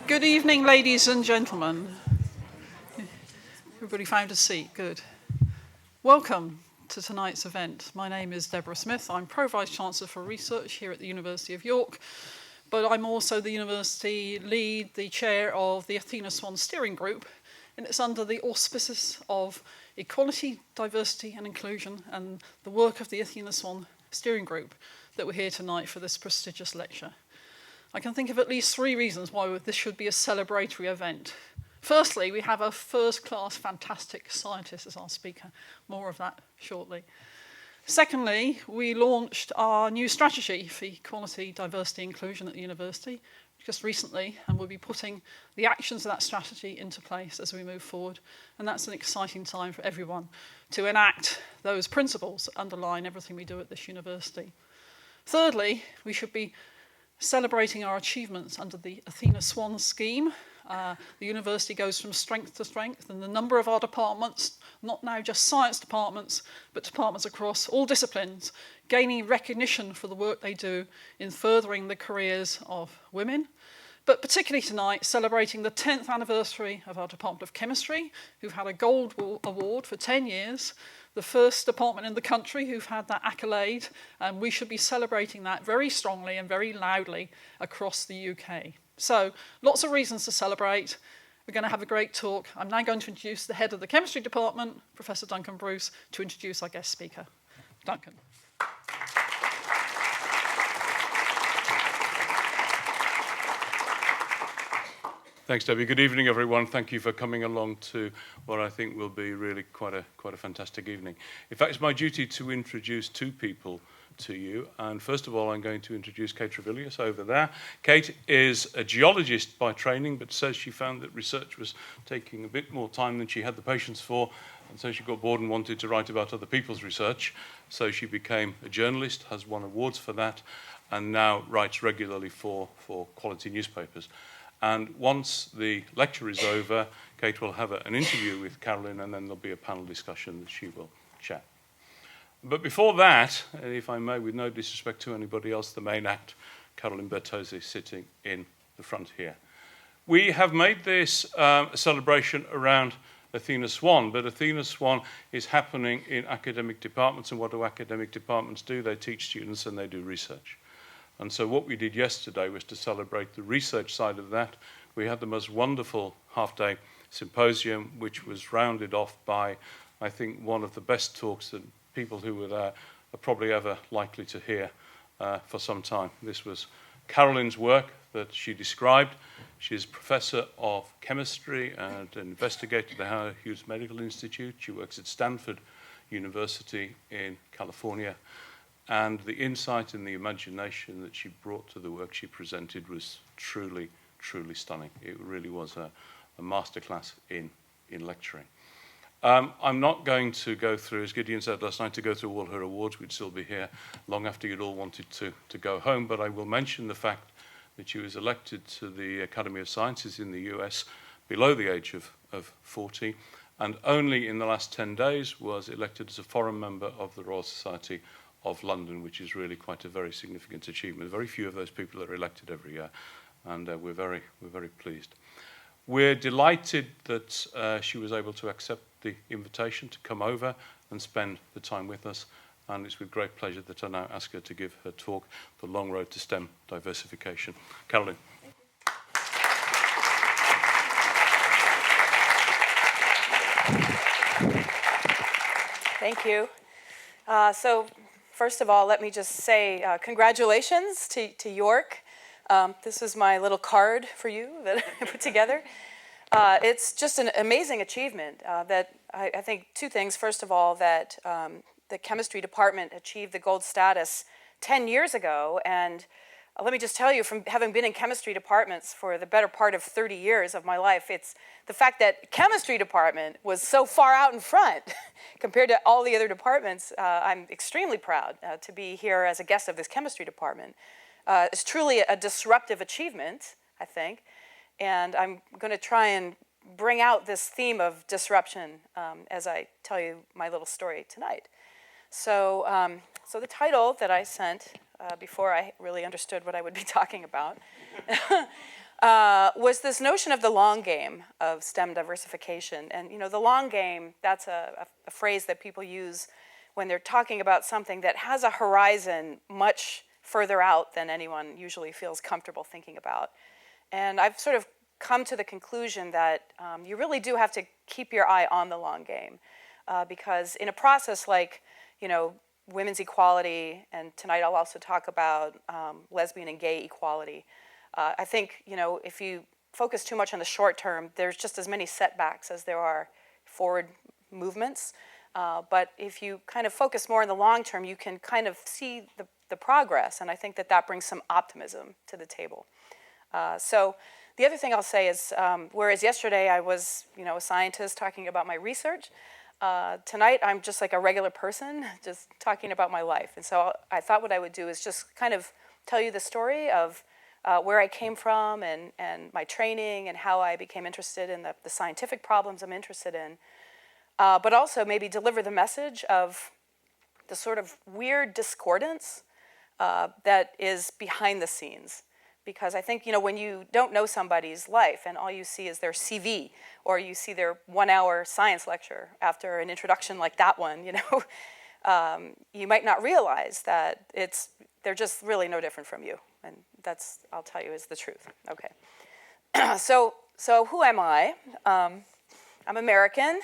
Good evening, ladies and gentlemen. Everybody found a seat, good. Welcome to tonight's event. My name is Deborah Smith. I'm Pro Vice Chancellor for Research here at the University of York, but I'm also the university lead, the chair of the Athena SWAN Steering Group, and it's under the auspices of equality, diversity and inclusion and the work of the Athena SWAN Steering Group that we're here tonight for this prestigious lecture. I can think of at least three reasons why this should be a celebratory event. Firstly, we have a first-class, fantastic scientist as our speaker. More of that shortly. Secondly, we launched our new strategy for equality, diversity, inclusion at the university just recently, and we'll be putting the actions of that strategy into place as we move forward. And that's an exciting time for everyone to enact those principles that underline everything we do at this university. Thirdly, we should be celebrating our achievements under the Athena SWAN scheme. The university goes from strength to strength, and the number of our departments, not now just science departments, but departments across all disciplines, gaining recognition for the work they do in furthering the careers of women. But particularly tonight, celebrating the 10th anniversary of our Department of Chemistry, who've had a Gold Award for 10 years, the first department in the country who've had that accolade, and we should be celebrating that very strongly and very loudly across the UK. So, lots of reasons to celebrate. We're going to have a great talk. I'm now going to introduce the head of the chemistry department, Professor Duncan Bruce, to introduce our guest speaker. Duncan. Thanks, Debbie. Good evening, everyone. Thank you for coming along to what I think will be really quite a fantastic evening. In fact, it's my duty to introduce two people to you. And first of all, I'm going to introduce Kate Trevilius over there. Kate is a geologist by training, but says she found that research was taking a bit more time than she had the patience for. And so she got bored and wanted to write about other people's research. So she became a journalist, has won awards for that, and now writes regularly for quality newspapers. And once the lecture is over, Kate will have an interview with Carolyn, and then there'll be a panel discussion that she will chair. But before that, if I may, with no disrespect to anybody else, the main act, Carolyn Bertozzi, sitting in the front here. We have made this a celebration around Athena SWAN, but Athena SWAN is happening in academic departments, and what do academic departments do? They teach students and they do research. And so what we did yesterday was to celebrate the research side of that. We had the most wonderful half-day symposium, which was rounded off by, I think, one of the best talks that people who were there are probably ever likely to hear for some time. This was Carolyn's work that she described. She's professor of chemistry and an investigator at the Howard Hughes Medical Institute. She works at Stanford University in California. And the insight and the imagination that she brought to the work she presented was truly, truly stunning. It really was a masterclass in lecturing. I'm not going to go through, as Gideon said last night, to go through all her awards. We'd still be here long after you'd all wanted to go home. But I will mention the fact that she was elected to the Academy of Sciences in the US below the age of 40. And only in the last 10 days was elected as a foreign member of the Royal Society of London, which is really quite a very significant achievement. Very few of those people are elected every year, and we're very pleased. We're delighted that she was able to accept the invitation to come over and spend the time with us, and it's with great pleasure that I now ask her to give her talk, The Long Road to STEM Diversification. Carolyn. Thank you. So first of all, let me just say congratulations to York. This is my little card for you that I put together. It's just an amazing achievement that I think two things. First of all, that the chemistry department achieved the gold status 10 years ago. And let me just tell you, from having been in chemistry departments for the better part of 30 years of my life, it's the fact that chemistry department was so far out in front compared to all the other departments. I'm extremely proud to be here as a guest of this chemistry department. It's truly a disruptive achievement, I think. And I'm going to try and bring out this theme of disruption as I tell you my little story tonight. So the title that I sent before I really understood what I would be talking about was this notion of the long game of STEM diversification. And the long game, that's a phrase that people use when they're talking about something that has a horizon much further out than anyone usually feels comfortable thinking about. And I've sort of come to the conclusion that you really do have to keep your eye on the long game. Because in a process like, women's equality, and tonight I'll also talk about lesbian and gay equality, I think, if you focus too much on the short term, there's just as many setbacks as there are forward movements. But if you kind of focus more on the long term, you can kind of see the progress, and I think that brings some optimism to the table. So the other thing I'll say is, whereas yesterday I was, a scientist talking about my research, tonight I'm just like a regular person, just talking about my life. And so I thought what I would do is just kind of tell you the story of where I came from and my training and how I became interested in the scientific problems I'm interested in, but also maybe deliver the message of the sort of weird discordance that is behind the scenes. Because I think, when you don't know somebody's life and all you see is their CV, or you see their 1-hour science lecture after an introduction like that one, you might not realize that they're just really no different from you. And that's, I'll tell you, is the truth. Okay. So who am I? I'm American,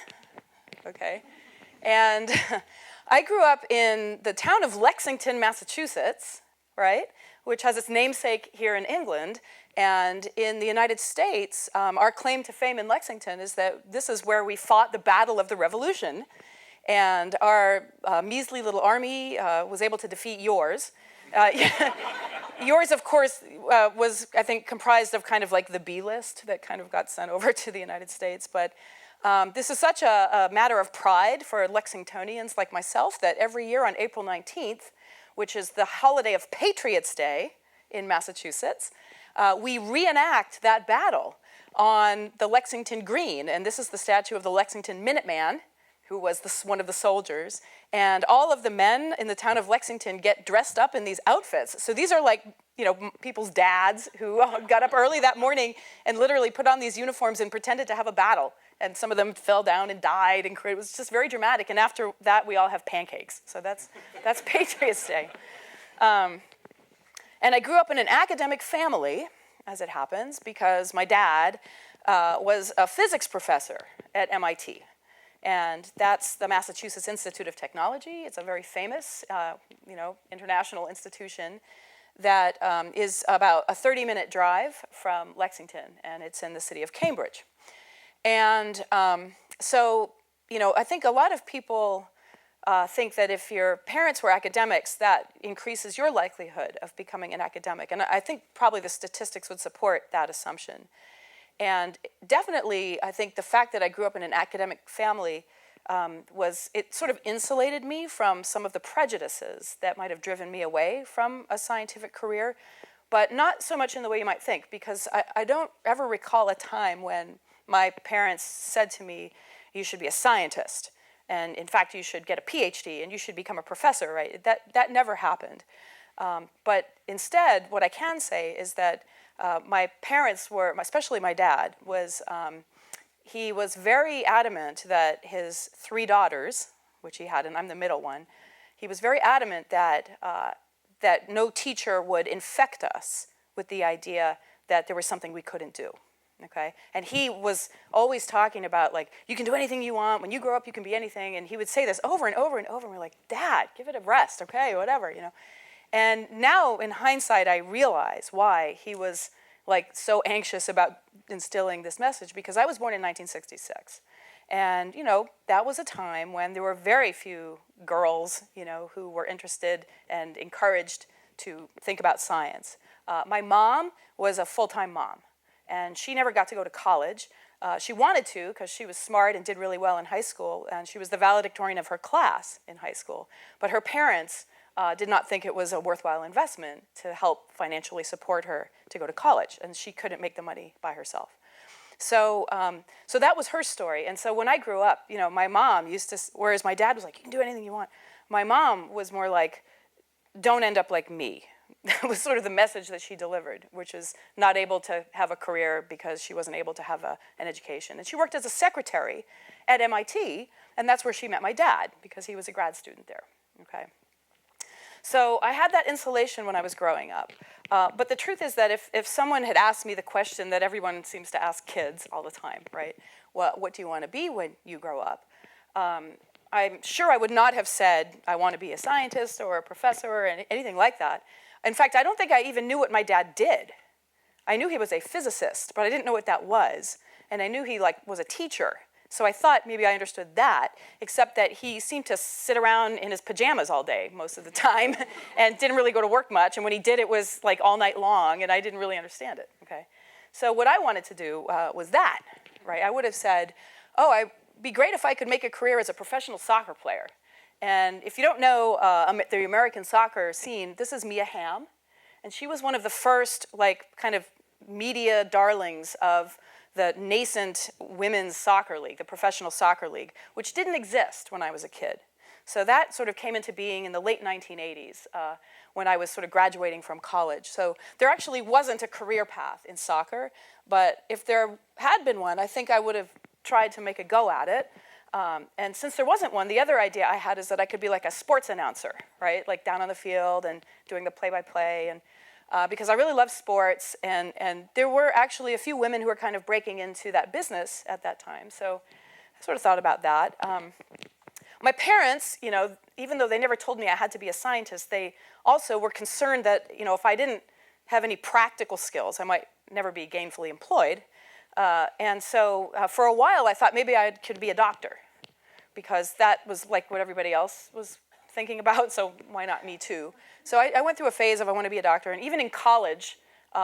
okay? And I grew up in the town of Lexington, Massachusetts, right? Which has its namesake here in England. And in the United States, our claim to fame in Lexington is that this is where we fought the Battle of the Revolution. And our measly little army was able to defeat yours. Yours, of course, was, I think, comprised of kind of like the B list that kind of got sent over to the United States. But this is such a matter of pride for Lexingtonians like myself that every year on April 19th, which is the holiday of Patriots' Day in Massachusetts, we reenact that battle on the Lexington Green. And this is the statue of the Lexington Minuteman, who was one of the soldiers. And all of the men in the town of Lexington get dressed up in these outfits. So these are like, people's dads who got up early that morning and literally put on these uniforms and pretended to have a battle. And some of them fell down and died, and it was just very dramatic. And after that, we all have pancakes. So that's Patriots' Day. And I grew up in an academic family, as it happens, because my dad was a physics professor at MIT. And that's the Massachusetts Institute of Technology. It's a very famous, international institution that is about a 30-minute drive from Lexington, and it's in the city of Cambridge. And so, I think a lot of people think that if your parents were academics, that increases your likelihood of becoming an academic. And I think probably the statistics would support that assumption. And definitely, I think the fact that I grew up in an academic family it sort of insulated me from some of the prejudices that might have driven me away from a scientific career, but not so much in the way you might think, because I don't ever recall a time when my parents said to me, you should be a scientist, and in fact, you should get a PhD, and you should become a professor, right? That never happened. But instead, what I can say is that my parents were, especially my dad, he was very adamant that his 3 daughters, which he had, and I'm the middle one, he was very adamant that no teacher would infect us with the idea that there was something we couldn't do. Okay, and he was always talking about, like, you can do anything you want. When you grow up, you can be anything. And he would say this over and over and over. And we're like, Dad, give it a rest, okay, whatever, And now, in hindsight, I realize why he was like so anxious about instilling this message, because I was born in 1966, and that was a time when there were very few girls, who were interested and encouraged to think about science. My mom was a full-time mom. And she never got to go to college. She wanted to, because she was smart and did really well in high school, and she was the valedictorian of her class in high school. But her parents did not think it was a worthwhile investment to help financially support her to go to college, and she couldn't make the money by herself. So that was her story. And so when I grew up, my mom used to, whereas my dad was like, you can do anything you want, my mom was more like, don't end up like me, that was sort of the message that she delivered, which is not able to have a career because she wasn't able to have an education. And she worked as a secretary at MIT, and that's where she met my dad, because he was a grad student there, okay? So I had that insulation when I was growing up. But the truth is that if someone had asked me the question that everyone seems to ask kids all the time, right? What do you want to be when you grow up? I'm sure I would not have said, I want to be a scientist or a professor or anything like that. In fact, I don't think I even knew what my dad did. I knew he was a physicist, but I didn't know what that was. And I knew he was a teacher. So I thought maybe I understood that, except that he seemed to sit around in his pajamas all day most of the time and didn't really go to work much. And when he did, it was like all night long, and I didn't really understand it, okay? So what I wanted to do was that, right? I would have said, oh, it'd be great if I could make a career as a professional soccer player. And if you don't know the American soccer scene, this is Mia Hamm. And she was one of the first, kind of media darlings of the nascent women's soccer league, the professional soccer league, which didn't exist when I was a kid. So that sort of came into being in the late 1980s when I was sort of graduating from college. So there actually wasn't a career path in soccer, but if there had been one, I think I would have tried to make a go at it. And since there wasn't one, the other idea I had is that I could be like a sports announcer, right? Like down on the field and doing the play-by-play, and because I really love sports, and there were actually a few women who were kind of breaking into that business at that time. So I sort of thought about that. My parents, even though they never told me I had to be a scientist, they also were concerned that, if I didn't have any practical skills, I might never be gainfully employed. And so for a while, I thought maybe I could be a doctor, because that was like what everybody else was thinking about, so why not me too? So I went through a phase of I want to be a doctor, and even in college,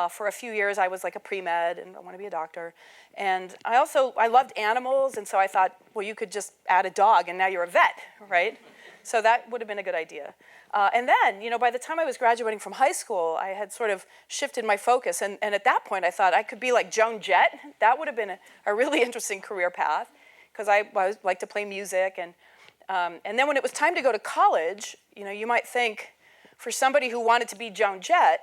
for a few years, I was like a pre-med, and I want to be a doctor. And I loved animals, and so I thought, well, you could just add a dog, and now you're a vet, right? So that would have been a good idea. And then, by the time I was graduating from high school, I had sort of shifted my focus, and at that point, I thought I could be like Joan Jett. That would have been a really interesting career path, because I like to play music, and then when it was time to go to college, you might think, for somebody who wanted to be Joan Jett,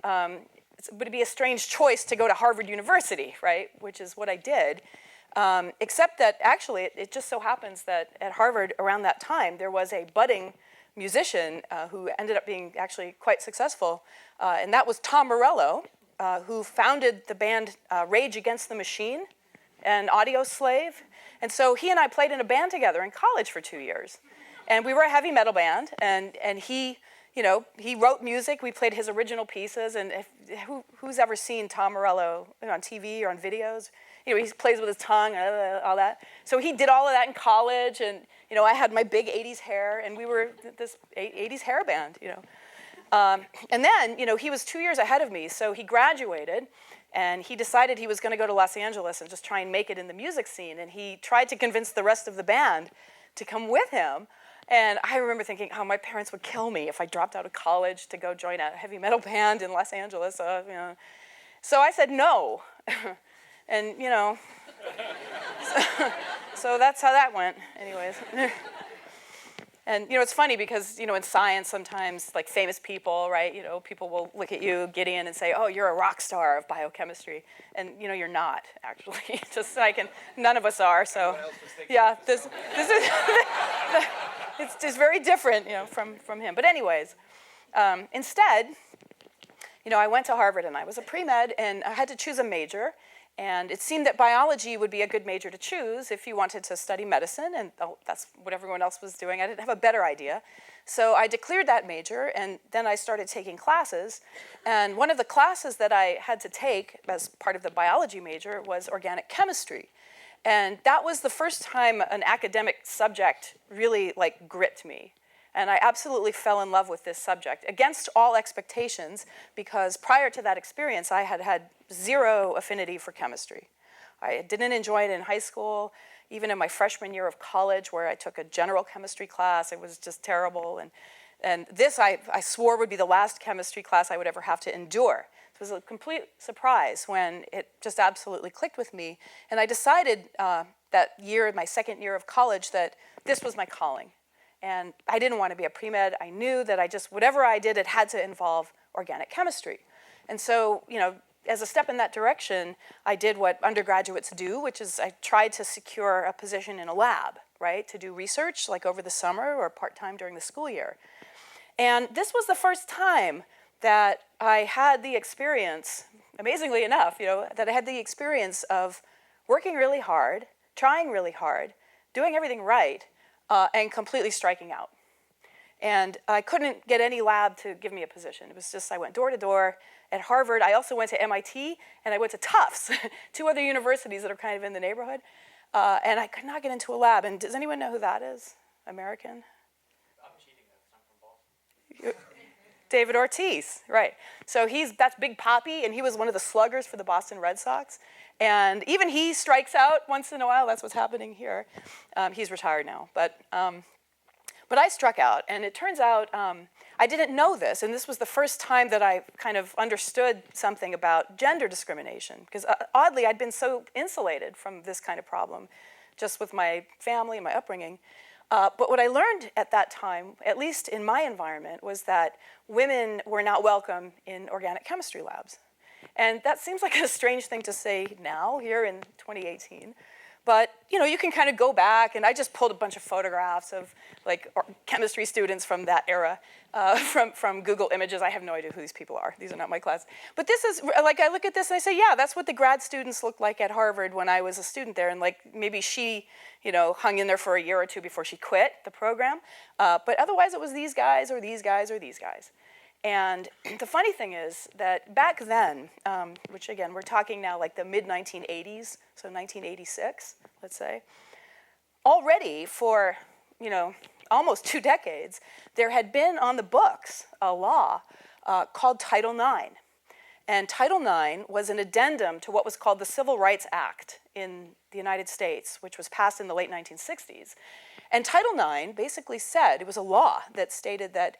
it would be a strange choice to go to Harvard University, right? Which is what I did. Except that actually, it just so happens that at Harvard around that time, there was a budding musician who ended up being actually quite successful, and that was Tom Morello, who founded the band Rage Against the Machine and Audio Slave. And so he and I played in a band together in college for 2 years. And we were a heavy metal band, and he wrote music. We played his original pieces, and who's ever seen Tom Morello on TV or on videos? He plays with his tongue, all that. So he did all of that in college, and I had my big 80s hair, and we were this 80s hair band, And then, he was 2 years ahead of me, so he graduated, and he decided he was going to go to Los Angeles and just try and make it in the music scene, and he tried to convince the rest of the band to come with him. And I remember thinking, my parents would kill me if I dropped out of college to go join a heavy metal band in Los Angeles. So I said no. And, so that's how that went, anyways. And, it's funny because, in science sometimes, like famous people, right, people will look at you, Gideon, and say, oh, you're a rock star of biochemistry. And, you're not, actually. None of us are, so. Yeah, this is, it's just very different, from him. But anyways, instead, I went to Harvard, and I was a pre-med, and I had to choose a major. And it seemed that biology would be a good major to choose if you wanted to study medicine, and that's what everyone else was doing. I didn't have a better idea. So I declared that major, and then I started taking classes. And one of the classes that I had to take as part of the biology major was organic chemistry. And that was the first time an academic subject really gripped me. And I absolutely fell in love with this subject, against all expectations, because prior to that experience, I had had zero affinity for chemistry. I didn't enjoy it in high school, even in my freshman year of college, where I took a general chemistry class. It was just terrible. And this, I swore, would be the last chemistry class I would ever have to endure. It was a complete surprise when it just absolutely clicked with me. And I decided that year, my second year of college, that this was my calling. And I didn't want to be a pre-med. I knew that whatever I did, it had to involve organic chemistry. And so, as a step in that direction, I did what undergraduates do, which is I tried to secure a position in a lab, right, to do research like over the summer or part-time during the school year. And this was the first time that I had the experience, amazingly enough, that I had the experience of working really hard, trying really hard, doing everything right, and completely striking out. And I couldn't get any lab to give me a position. It was just I went door to door. At Harvard, I also went to MIT, and I went to Tufts, two other universities that are kind of in the neighborhood. And I could not get into a lab. And does anyone know who that is? American? I'm cheating though, 'cause I'm from Boston. David Ortiz, right. So that's Big Papi, and he was one of the sluggers for the Boston Red Sox. And even he strikes out once in a while. That's what's happening here. He's retired now. But I struck out, and it turns out I didn't know this, and this was the first time that I kind of understood something about gender discrimination, because oddly, I'd been so insulated from this kind of problem just with my family and my upbringing. But what I learned at that time, at least in my environment, was that women were not welcome in organic chemistry labs. And that seems like a strange thing to say now, here in 2018. But, you can kind of go back, and I just pulled a bunch of photographs of, chemistry students from that era, from Google Images. I have no idea who these people are. These are not my class. But this is, I look at this and I say, yeah, that's what the grad students looked like at Harvard when I was a student there. And, maybe she, hung in there for a year or two before she quit the program. But otherwise, it was these guys or these guys or these guys. And the funny thing is that back then, which again, we're talking now like the mid-1980s, so 1986, let's say, already for, almost 2 decades, there had been on the books a law called Title IX. And Title IX was an addendum to what was called the Civil Rights Act in the United States, which was passed in the late 1960s. And Title IX basically said, it was a law that stated that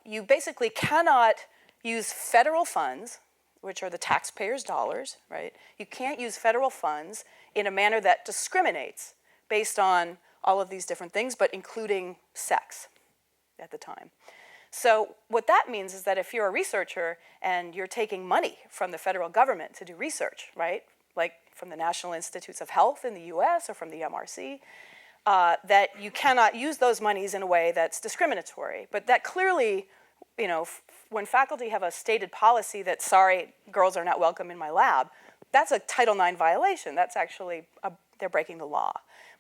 you basically cannot use federal funds, which are the taxpayers' dollars, right? You can't use federal funds in a manner that discriminates based on all of these different things, but including sex at the time. So what that means is that if you're a researcher and you're taking money from the federal government to do research, right, like from the National Institutes of Health in the US or from the MRC, that you cannot use those monies in a way that's discriminatory. But that clearly, when faculty have a stated policy that, sorry, girls are not welcome in my lab, that's a Title IX violation. That's actually, they're breaking the law.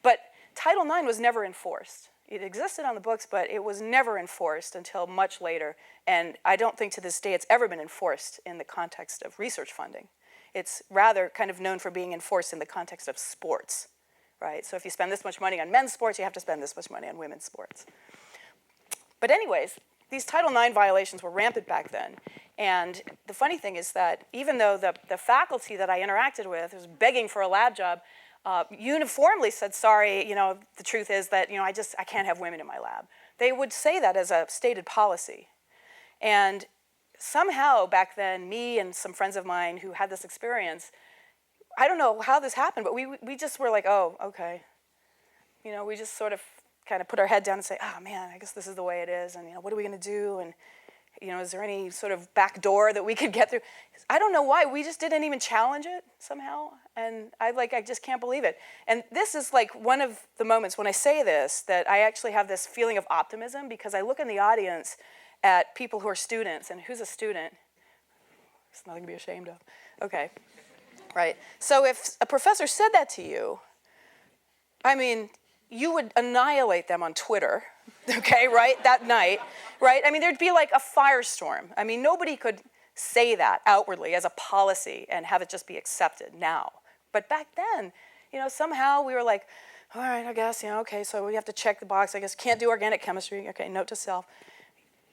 But Title IX was never enforced. It existed on the books, but it was never enforced until much later. And I don't think to this day it's ever been enforced in the context of research funding. It's rather kind of known for being enforced in the context of sports. Right? So if you spend this much money on men's sports, you have to spend this much money on women's sports. But anyways, these Title IX violations were rampant back then. And the funny thing is that even though the faculty that I interacted with was begging for a lab job, uniformly said, sorry, the truth is that, I can't have women in my lab. They would say that as a stated policy. And somehow back then, me and some friends of mine who had this experience, I don't know how this happened, but we just were like, oh, okay. We just sort of kind of put our head down and say, oh, man, I guess this is the way it is, and, what are we going to do, and, is there any sort of back door that we could get through? I don't know why. We just didn't even challenge it somehow, and I just can't believe it. And this is like one of the moments when I say this that I actually have this feeling of optimism, because I look in the audience at people who are students, and who's a student? It's nothing to be ashamed of. Okay. Right. So if a professor said that to you, you would annihilate them on Twitter, okay, right, that night, right? There'd be like a firestorm. Nobody could say that outwardly as a policy and have it just be accepted now. But back then, somehow we were like, all right, I guess, okay, so we have to check the box. I guess can't do organic chemistry. Okay, note to self.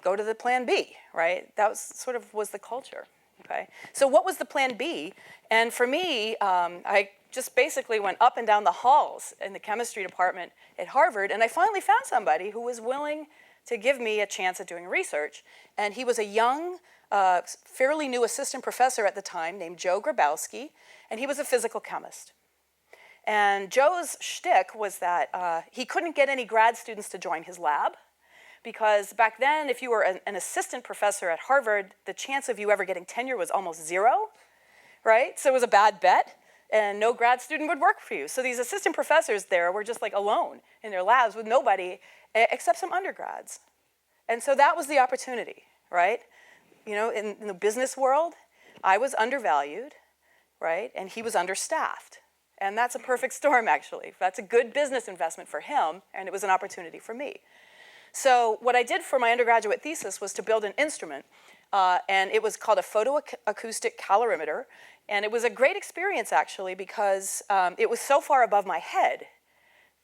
Go to the plan B, right? That was the culture. Okay, so what was the plan B? And for me, I just basically went up and down the halls in the chemistry department at Harvard, and I finally found somebody who was willing to give me a chance at doing research. And he was a young, fairly new assistant professor at the time named Joe Grabowski, and he was a physical chemist. And Joe's shtick was that he couldn't get any grad students to join his lab, because back then, if you were an assistant professor at Harvard, the chance of you ever getting tenure was almost zero, right? So it was a bad bet, and no grad student would work for you. So these assistant professors there were just like alone in their labs with nobody except some undergrads. And so that was the opportunity, right? You know, in the business world, I was undervalued, right? And he was understaffed. And that's a perfect storm, actually. That's a good business investment for him, and it was an opportunity for me. So what I did for my undergraduate thesis was to build an instrument, and it was called a photoacoustic calorimeter. And it was a great experience, actually, because it was so far above my head.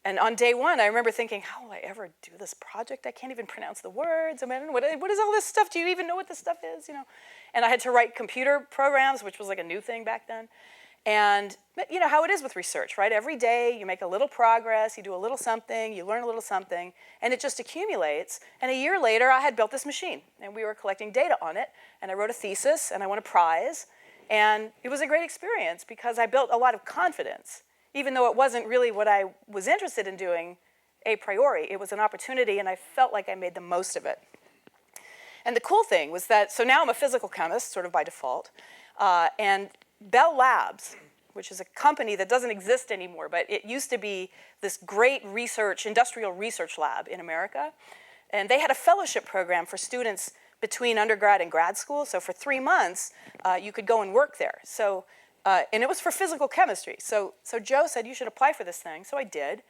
And on day one, I remember thinking, how will I ever do this project? I can't even pronounce the words. I mean, what is all this stuff? Do you even know what this stuff is? You know? And I had to write computer programs, which was like a new thing back then. And you know how it is with research, right? Every day you make a little progress, you do a little something, you learn a little something, and it just accumulates. And a year later, I had built this machine, and we were collecting data on it, and I wrote a thesis, and I won a prize. And it was a great experience because I built a lot of confidence. Even though it wasn't really what I was interested in doing a priori, it was an opportunity, and I felt like I made the most of it. And the cool thing was that, so now I'm a physical chemist, sort of by default, and Bell Labs, which is a company that doesn't exist anymore, but it used to be this great research, industrial research lab in America. And they had a fellowship program for students between undergrad and grad school. So for 3 months, you could go and work there. So, and it was for physical chemistry. So Joe said, you should apply for this thing. So I did.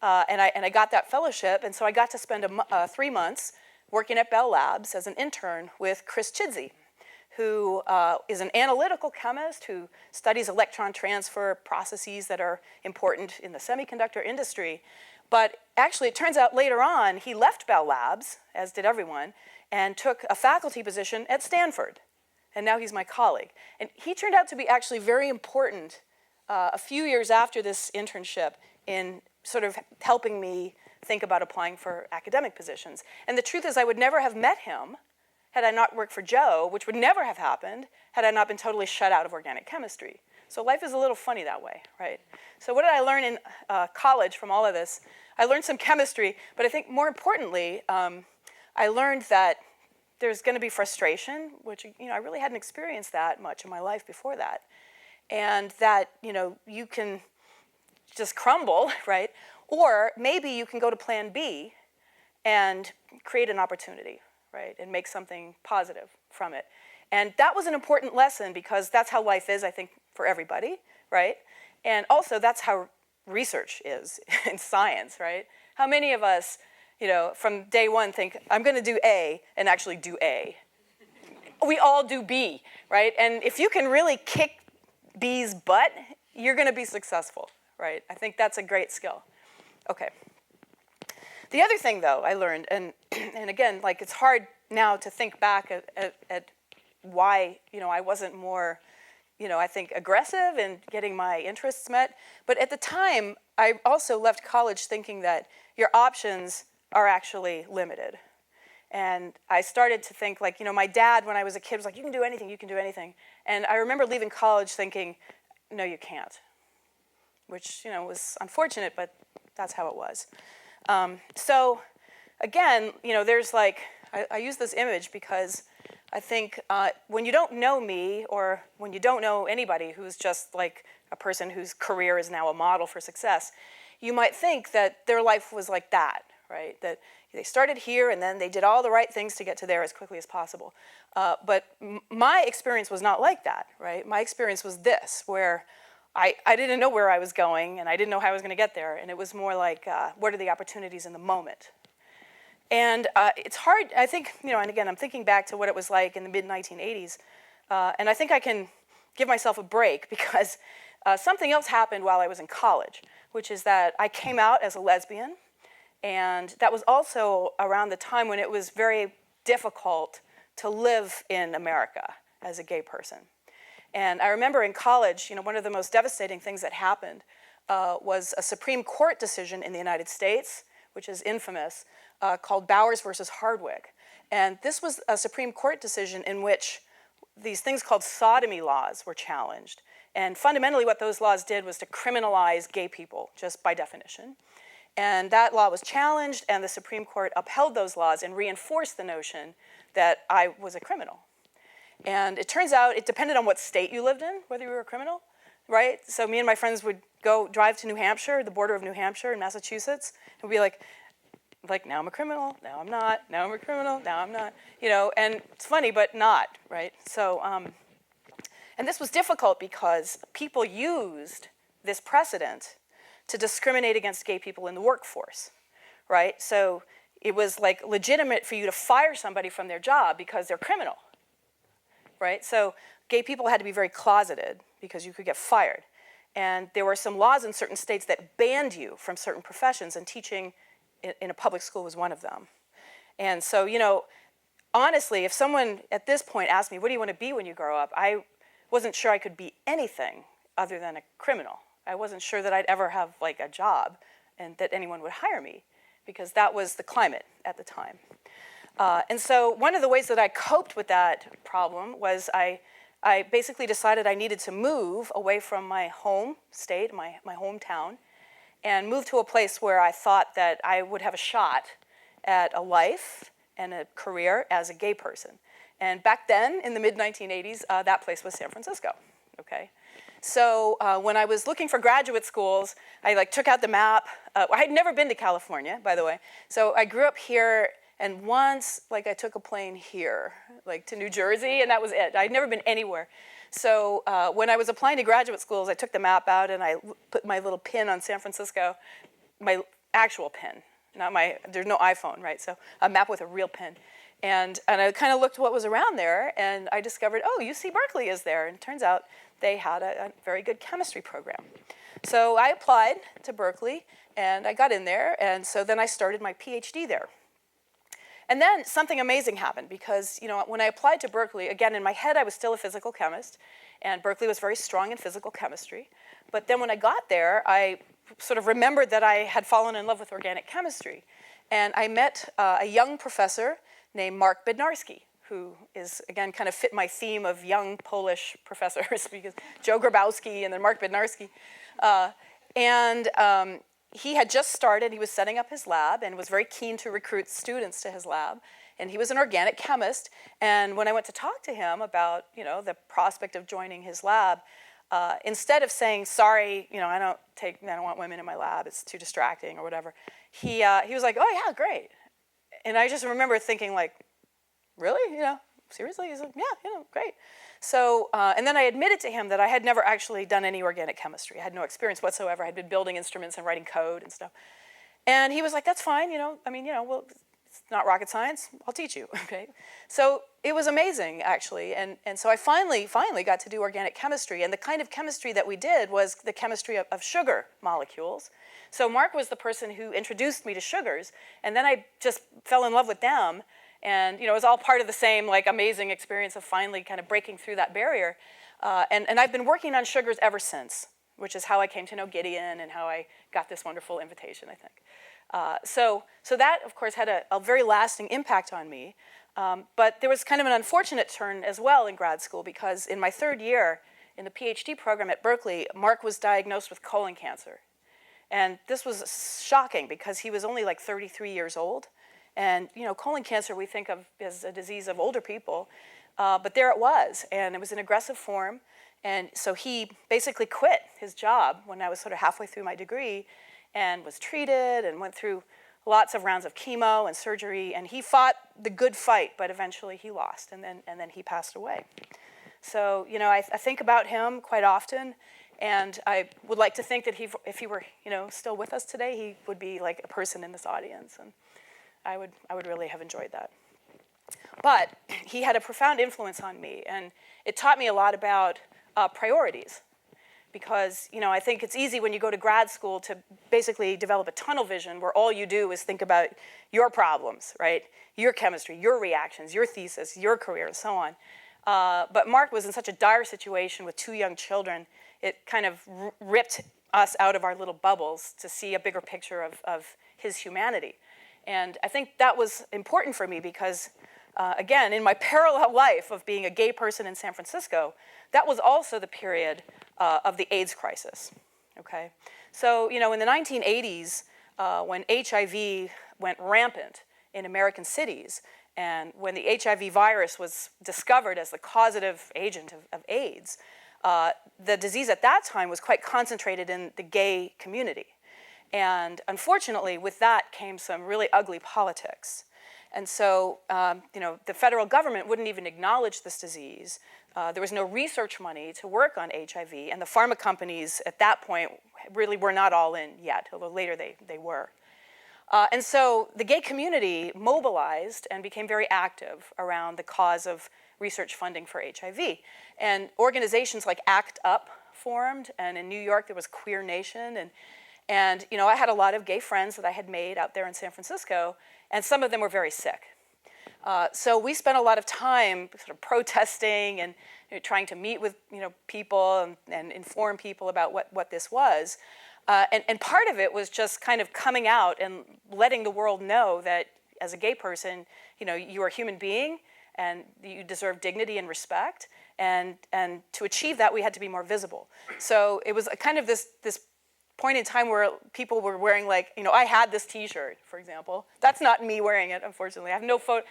And I got that fellowship. And so I got to spend 3 months working at Bell Labs as an intern with Chris Chidsey, who is an analytical chemist who studies electron transfer processes that are important in the semiconductor industry. But actually, it turns out later on, he left Bell Labs, as did everyone, and took a faculty position at Stanford. And now he's my colleague. And he turned out to be actually very important a few years after this internship in sort of helping me think about applying for academic positions. And the truth is, I would never have met him had I not worked for Joe, which would never have happened had I not been totally shut out of organic chemistry. So life is a little funny that way, right? So what did I learn in college from all of this? I learned some chemistry, but I think more importantly, I learned that there's going to be frustration, which I really hadn't experienced that much in my life before that, and that you can just crumble, right? Or maybe you can go to Plan B and create an opportunity, right, and make something positive from it. And that was an important lesson because that's how life is, I think, for everybody, right? And also that's how research is in science, right? How many of us, from day one think, I'm going to do A and actually do A? We all do B, right? And if you can really kick B's butt, you're going to be successful, right? I think that's a great skill. Okay. The other thing, though, I learned, and again, like it's hard now to think back at why, I wasn't more, I think aggressive in getting my interests met. But at the time, I also left college thinking that your options are actually limited. And I started to think like, my dad, when I was a kid, was like, you can do anything, you can do anything. And I remember leaving college thinking, no, you can't. Which, was unfortunate, but that's how it was. So again, there's like, I use this image because I think when you don't know me or when you don't know anybody who's just like a person whose career is now a model for success, you might think that their life was like that, right? That they started here and then they did all the right things to get to there as quickly as possible. But my experience was not like that, right? My experience was this, where I didn't know where I was going, and I didn't know how I was going to get there, and it was more like, what are the opportunities in the moment? And it's hard, I think, and again, I'm thinking back to what it was like in the mid-1980s, and I think I can give myself a break because something else happened while I was in college, which is that I came out as a lesbian, and that was also around the time when it was very difficult to live in America as a gay person. And I remember in college, one of the most devastating things that happened was a Supreme Court decision in the United States, which is infamous, called Bowers versus Hardwick. And this was a Supreme Court decision in which these things called sodomy laws were challenged. And fundamentally what those laws did was to criminalize gay people, just by definition. And that law was challenged, and the Supreme Court upheld those laws and reinforced the notion that I was a criminal. And it turns out it depended on what state you lived in, whether you were a criminal, right? So me and my friends would go drive to New Hampshire, the border of New Hampshire and Massachusetts, and be like, now I'm a criminal, now I'm not, now I'm a criminal, now I'm not, and it's funny, but not, right? So, and this was difficult because people used this precedent to discriminate against gay people in the workforce, right? So it was like legitimate for you to fire somebody from their job because they're criminal, right? So gay people had to be very closeted because you could get fired. And there were some laws in certain states that banned you from certain professions, and teaching in a public school was one of them. And so, honestly, if someone at this point asked me, what do you want to be when you grow up? I wasn't sure I could be anything other than a criminal. I wasn't sure that I'd ever have a job and that anyone would hire me, because that was the climate at the time. And so one of the ways that I coped with that problem was I basically decided I needed to move away from my home state, my hometown, and move to a place where I thought that I would have a shot at a life and a career as a gay person. And back then, in the mid-1980s, that place was San Francisco, okay? So when I was looking for graduate schools, I took out the map. I had never been to California, by the way. So I grew up here, and once I took a plane here, to New Jersey, and that was it. I'd never been anywhere. So when I was applying to graduate schools, I took the map out and I put my little pin on San Francisco, my actual pin, there's no iPhone, right? So a map with a real pin. And I kind of looked what was around there, and I discovered, UC Berkeley is there. And it turns out they had a very good chemistry program. So I applied to Berkeley, and I got in there, and so then I started my PhD there. And then something amazing happened, because when I applied to Berkeley, again, in my head I was still a physical chemist, and Berkeley was very strong in physical chemistry. But then when I got there, I sort of remembered that I had fallen in love with organic chemistry. And I met a young professor named Mark Bednarski, who is, again, kind of fit my theme of young Polish professors, because Joe Grabowski and then Mark Bednarski. He had just started. He was setting up his lab and was very keen to recruit students to his lab. And he was an organic chemist. And when I went to talk to him about, the prospect of joining his lab, instead of saying, sorry, I don't want women in my lab, it's too distracting or whatever, he was like, oh yeah, great. And I just remember thinking really, seriously? He's like, yeah, great. So, and then I admitted to him that I had never actually done any organic chemistry. I had no experience whatsoever. I had been building instruments and writing code and stuff. And he was like, that's fine, well, it's not rocket science. I'll teach you, okay? So it was amazing, actually. And so I finally got to do organic chemistry. And the kind of chemistry that we did was the chemistry of sugar molecules. So Mark was the person who introduced me to sugars. And then I just fell in love with them. And it was all part of the same amazing experience of finally kind of breaking through that barrier. And I've been working on sugars ever since, which is how I came to know Gideon and how I got this wonderful invitation, I think. So that, of course, had a very lasting impact on me. But there was kind of an unfortunate turn as well in grad school, because in my third year in the PhD program at Berkeley, Mark was diagnosed with colon cancer. And this was shocking because he was only 33 years old. And, colon cancer we think of as a disease of older people, but there it was, and it was an aggressive form. And so he basically quit his job when I was sort of halfway through my degree, and was treated and went through lots of rounds of chemo and surgery, and he fought the good fight, but eventually he lost, and then he passed away. So, I think about him quite often, and I would like to think that if he were, still with us today, he would be like a person in this audience, and I would really have enjoyed that. But he had a profound influence on me, and it taught me a lot about priorities. Because, I think it's easy when you go to grad school to basically develop a tunnel vision where all you do is think about your problems, right? Your chemistry, your reactions, your thesis, your career, and so on. But Mark was in such a dire situation with 2 young children, it kind of ripped us out of our little bubbles to see a bigger picture of his humanity. And I think that was important for me because, again, in my parallel life of being a gay person in San Francisco, that was also the period of the AIDS crisis, okay? So, in the 1980s, when HIV went rampant in American cities, and when the HIV virus was discovered as the causative agent of AIDS, the disease at that time was quite concentrated in the gay community. And unfortunately, with that came some really ugly politics. And so, the federal government wouldn't even acknowledge this disease. There was no research money to work on HIV, and the pharma companies at that point really were not all in yet, although later they were. And so the gay community mobilized and became very active around the cause of research funding for HIV. And organizations like ACT UP formed, and in New York there was Queer Nation, and I had a lot of gay friends that I had made out there in San Francisco, and some of them were very sick. So we spent a lot of time sort of protesting and trying to meet with people and inform people about what this was. And part of it was just kind of coming out and letting the world know that as a gay person, you are a human being and you deserve dignity and respect. And to achieve that, we had to be more visible. So it was a kind of this point in time where people were wearing, like, I had this T-shirt, for example. That's not me wearing it, unfortunately. I have no photo.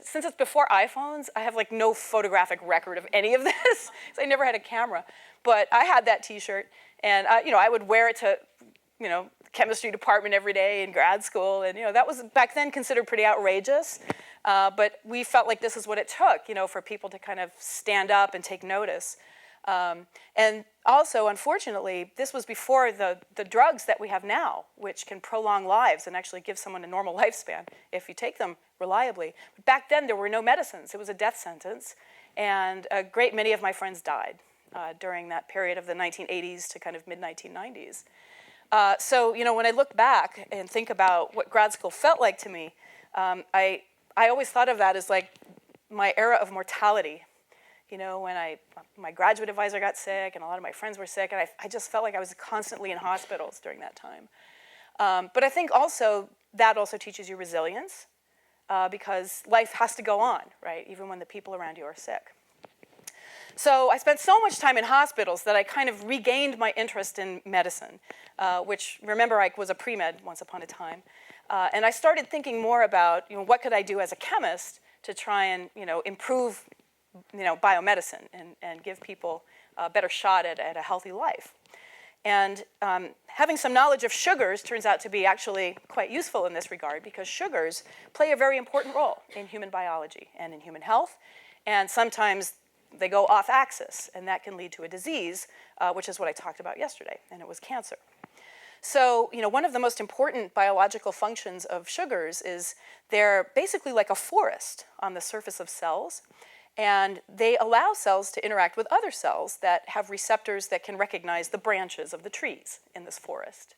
Since it's before iPhones, I have no photographic record of any of this, because I never had a camera. But I had that T-shirt, and I would wear it to, chemistry department every day in grad school, and that was back then considered pretty outrageous. But we felt like this is what it took, for people to kind of stand up and take notice. And also, unfortunately, this was before the drugs that we have now, which can prolong lives and actually give someone a normal lifespan if you take them reliably. But back then, there were no medicines. It was a death sentence. And a great many of my friends died during that period of the 1980s to kind of mid-1990s. So, when I look back and think about what grad school felt like to me, I always thought of that as like my era of mortality. When my graduate advisor got sick and a lot of my friends were sick, and I just felt like I was constantly in hospitals during that time. But I think that also teaches you resilience, because life has to go on, right, even when the people around you are sick. So I spent so much time in hospitals that I kind of regained my interest in medicine, which, remember, I was a pre-med once upon a time. And I started thinking more about, what could I do as a chemist to try and, improve biomedicine and give people a better shot at a healthy life. And having some knowledge of sugars turns out to be actually quite useful in this regard, because sugars play a very important role in human biology and in human health. And sometimes they go off axis, and that can lead to a disease, which is what I talked about yesterday, and it was cancer. So, one of the most important biological functions of sugars is they're basically like a forest on the surface of cells. And they allow cells to interact with other cells that have receptors that can recognize the branches of the trees in this forest.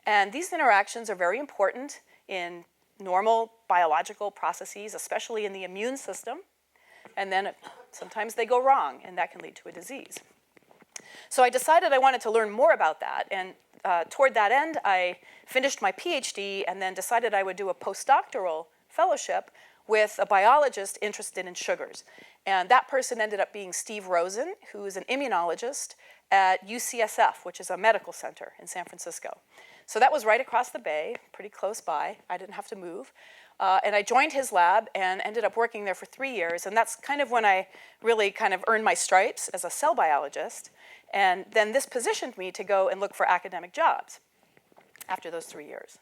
And these interactions are very important in normal biological processes, especially in the immune system. And then sometimes they go wrong, and that can lead to a disease. So I decided I wanted to learn more about that. And toward that end, I finished my PhD and then decided I would do a postdoctoral fellowship with a biologist interested in sugars. And that person ended up being Steve Rosen, who is an immunologist at UCSF, which is a medical center in San Francisco. So that was right across the bay, pretty close by. I didn't have to move. And I joined his lab and ended up working there for 3 years. And that's kind of when I really kind of earned my stripes as a cell biologist. And then this positioned me to go and look for academic jobs after those 3 years.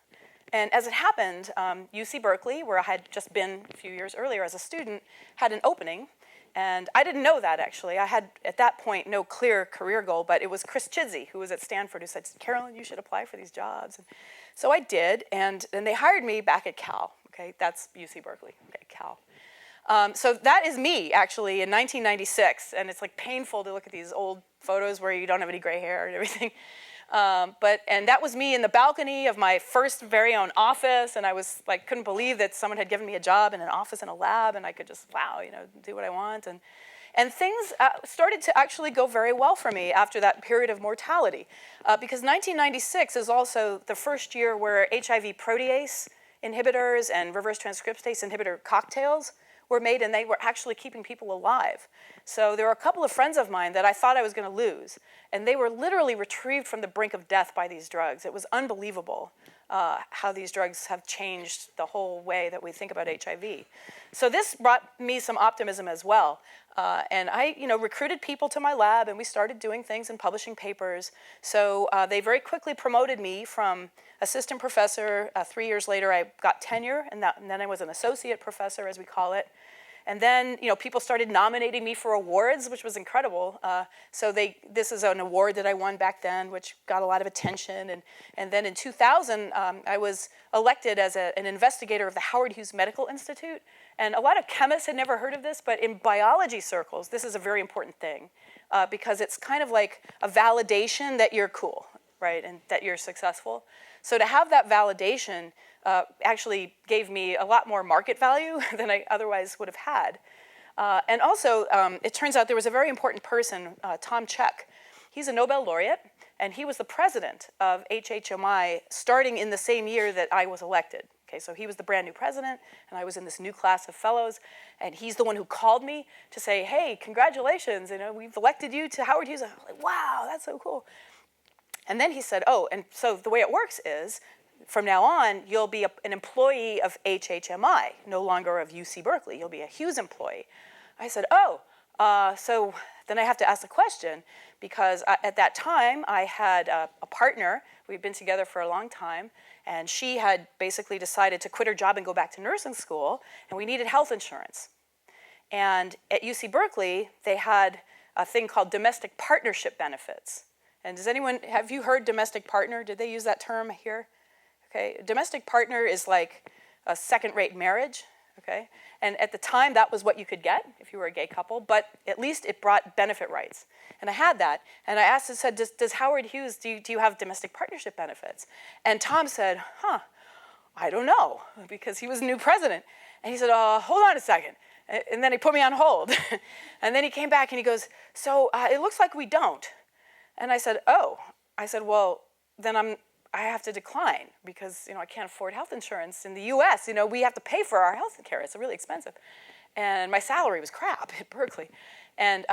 And as it happened, UC Berkeley, where I had just been a few years earlier as a student, had an opening. And I didn't know that, actually. I had, at that point, no clear career goal, but it was Chris Chidsey, who was at Stanford, who said, Carolyn, you should apply for these jobs. And so I did, and then they hired me back at Cal. Okay, that's UC Berkeley, okay, Cal. So that is me, actually, in 1996, and it's like painful to look at these old photos where you don't have any gray hair and everything. And that was me in the balcony of my first very own office, and I was like, couldn't believe that someone had given me a job in an office in a lab, and I could just, do what I want. And things started to actually go very well for me after that period of mortality, because 1996 is also the first year where HIV protease inhibitors and reverse transcriptase inhibitor cocktails were made, and they were actually keeping people alive. So there were a couple of friends of mine that I thought I was going to lose, and they were literally retrieved from the brink of death by these drugs. It was unbelievable. how these drugs have changed the whole way that we think about HIV. So this brought me some optimism as well. And I, recruited people to my lab, and we started doing things and publishing papers. So they very quickly promoted me from assistant professor. 3 years later, I got tenure, and then I was an associate professor, as we call it. And then, people started nominating me for awards, which was incredible. This is an award that I won back then, which got a lot of attention. And then in 2000, I was elected as an investigator of the Howard Hughes Medical Institute. And a lot of chemists had never heard of this, but in biology circles, this is a very important thing because it's kind of like a validation that you're cool, right, and that you're successful. So to have that validation actually gave me a lot more market value than I otherwise would have had. And also, it turns out there was a very important person, Tom Cech. He's a Nobel laureate, and he was the president of HHMI starting in the same year that I was elected. Okay, so he was the brand new president, and I was in this new class of fellows, and he's the one who called me to say, hey, congratulations, we've elected you to Howard Hughes. I was like, wow, that's so cool. And then he said, oh, and so the way it works is, from now on, you'll be an employee of HHMI, no longer of UC Berkeley. You'll be a Hughes employee. I said, oh, so then I have to ask the question, because at that time, I had a partner. We'd been together for a long time, and she had basically decided to quit her job and go back to nursing school, and we needed health insurance. And at UC Berkeley, they had a thing called domestic partnership benefits. And have you heard domestic partner? Did they use that term here? Okay, domestic partner is like a second-rate marriage, okay? And at the time, that was what you could get if you were a gay couple, but at least it brought benefit rights. And I had that, and I said, does Howard Hughes, do you have domestic partnership benefits? And Tom said, I don't know, because he was the new president. And he said, hold on a second. And then he put me on hold. And then he came back and he goes, so it looks like we don't. And I said, oh. I said, well, then I have to decline because, I can't afford health insurance in the US. We have to pay for our health care. It's really expensive. And my salary was crap at Berkeley. And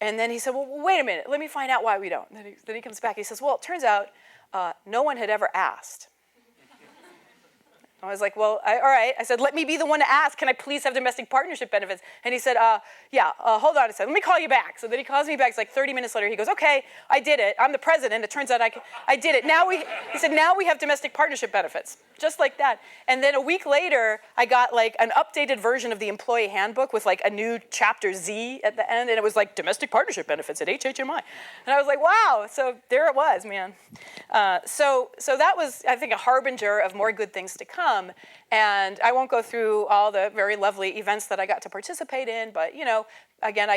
then he said, well, wait a minute. Let me find out why we don't. Then he comes back. He says, well, it turns out no one had ever asked. I was like, well, all right. I said, let me be the one to ask. Can I please have domestic partnership benefits? And he said, hold on a second. Let me call you back. So then he calls me back. It's like 30 minutes later. He goes, okay, I did it. I'm the president. It turns out I did it. He said, now we have domestic partnership benefits. Just like that. And then a week later, I got like an updated version of the employee handbook with like a new chapter Z at the end. And it was like domestic partnership benefits at HHMI. And I was like, wow. So there it was, man. So that was, I think, a harbinger of more good things to come. And I won't go through all the very lovely events that I got to participate in, but again,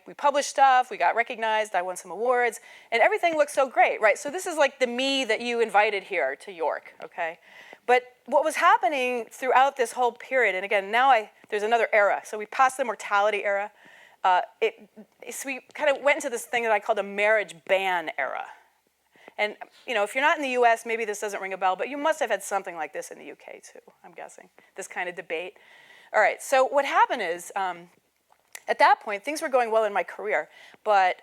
we published stuff, we got recognized, I won some awards, and everything looks so great, right? So this is like the me that you invited here to York, okay? But what was happening throughout this whole period, and again, now there's another era. So we passed the mortality era. So we kind of went into this thing that I called a marriage ban era. And, if you're not in the US, maybe this doesn't ring a bell, but you must have had something like this in the UK too, I'm guessing, this kind of debate. All right, so what happened is, at that point, things were going well in my career, but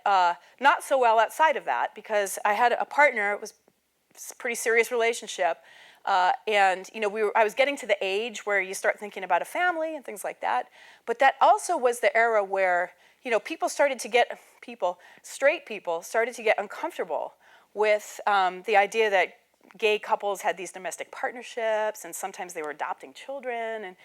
not so well outside of that, because I had a partner. It was a pretty serious relationship, and I was getting to the age where you start thinking about a family and things like that. But that also was the era where straight people started to get uncomfortable with the idea that gay couples had these domestic partnerships, and sometimes they were adopting children,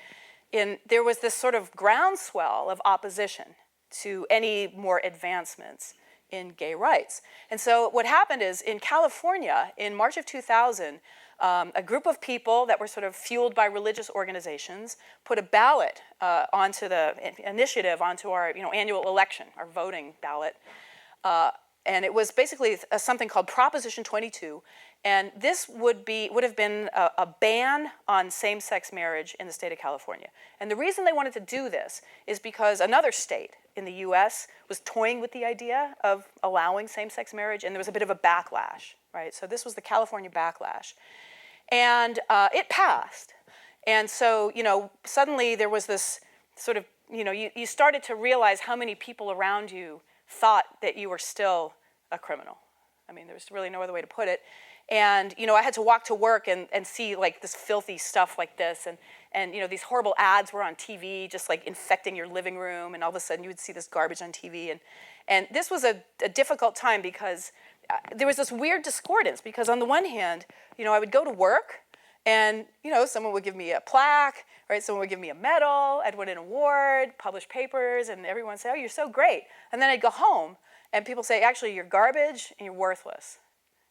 and there was this sort of groundswell of opposition to any more advancements in gay rights. And so what happened is, in California, in March of 2000, a group of people that were sort of fueled by religious organizations put a ballot onto our annual election, our voting ballot. And it was basically something called Proposition 22, and this would have been a ban on same-sex marriage in the state of California. And the reason they wanted to do this is because another state in the U.S. was toying with the idea of allowing same-sex marriage, and there was a bit of a backlash, right? So this was the California backlash. And it passed. And so, suddenly there was this sort of, you started to realize how many people around you thought that you were still a criminal. I mean, there was really no other way to put it. And, I had to walk to work and see like this filthy stuff like this. And these horrible ads were on TV, just like infecting your living room. And all of a sudden you would see this garbage on TV. And this was a difficult time because there was this weird discordance. Because on the one hand, I would go to work and, someone would give me a plaque, right? Someone would give me a medal. I'd win an award, publish papers, and everyone would say, oh, you're so great. And then I'd go home and people say, actually, you're garbage and you're worthless.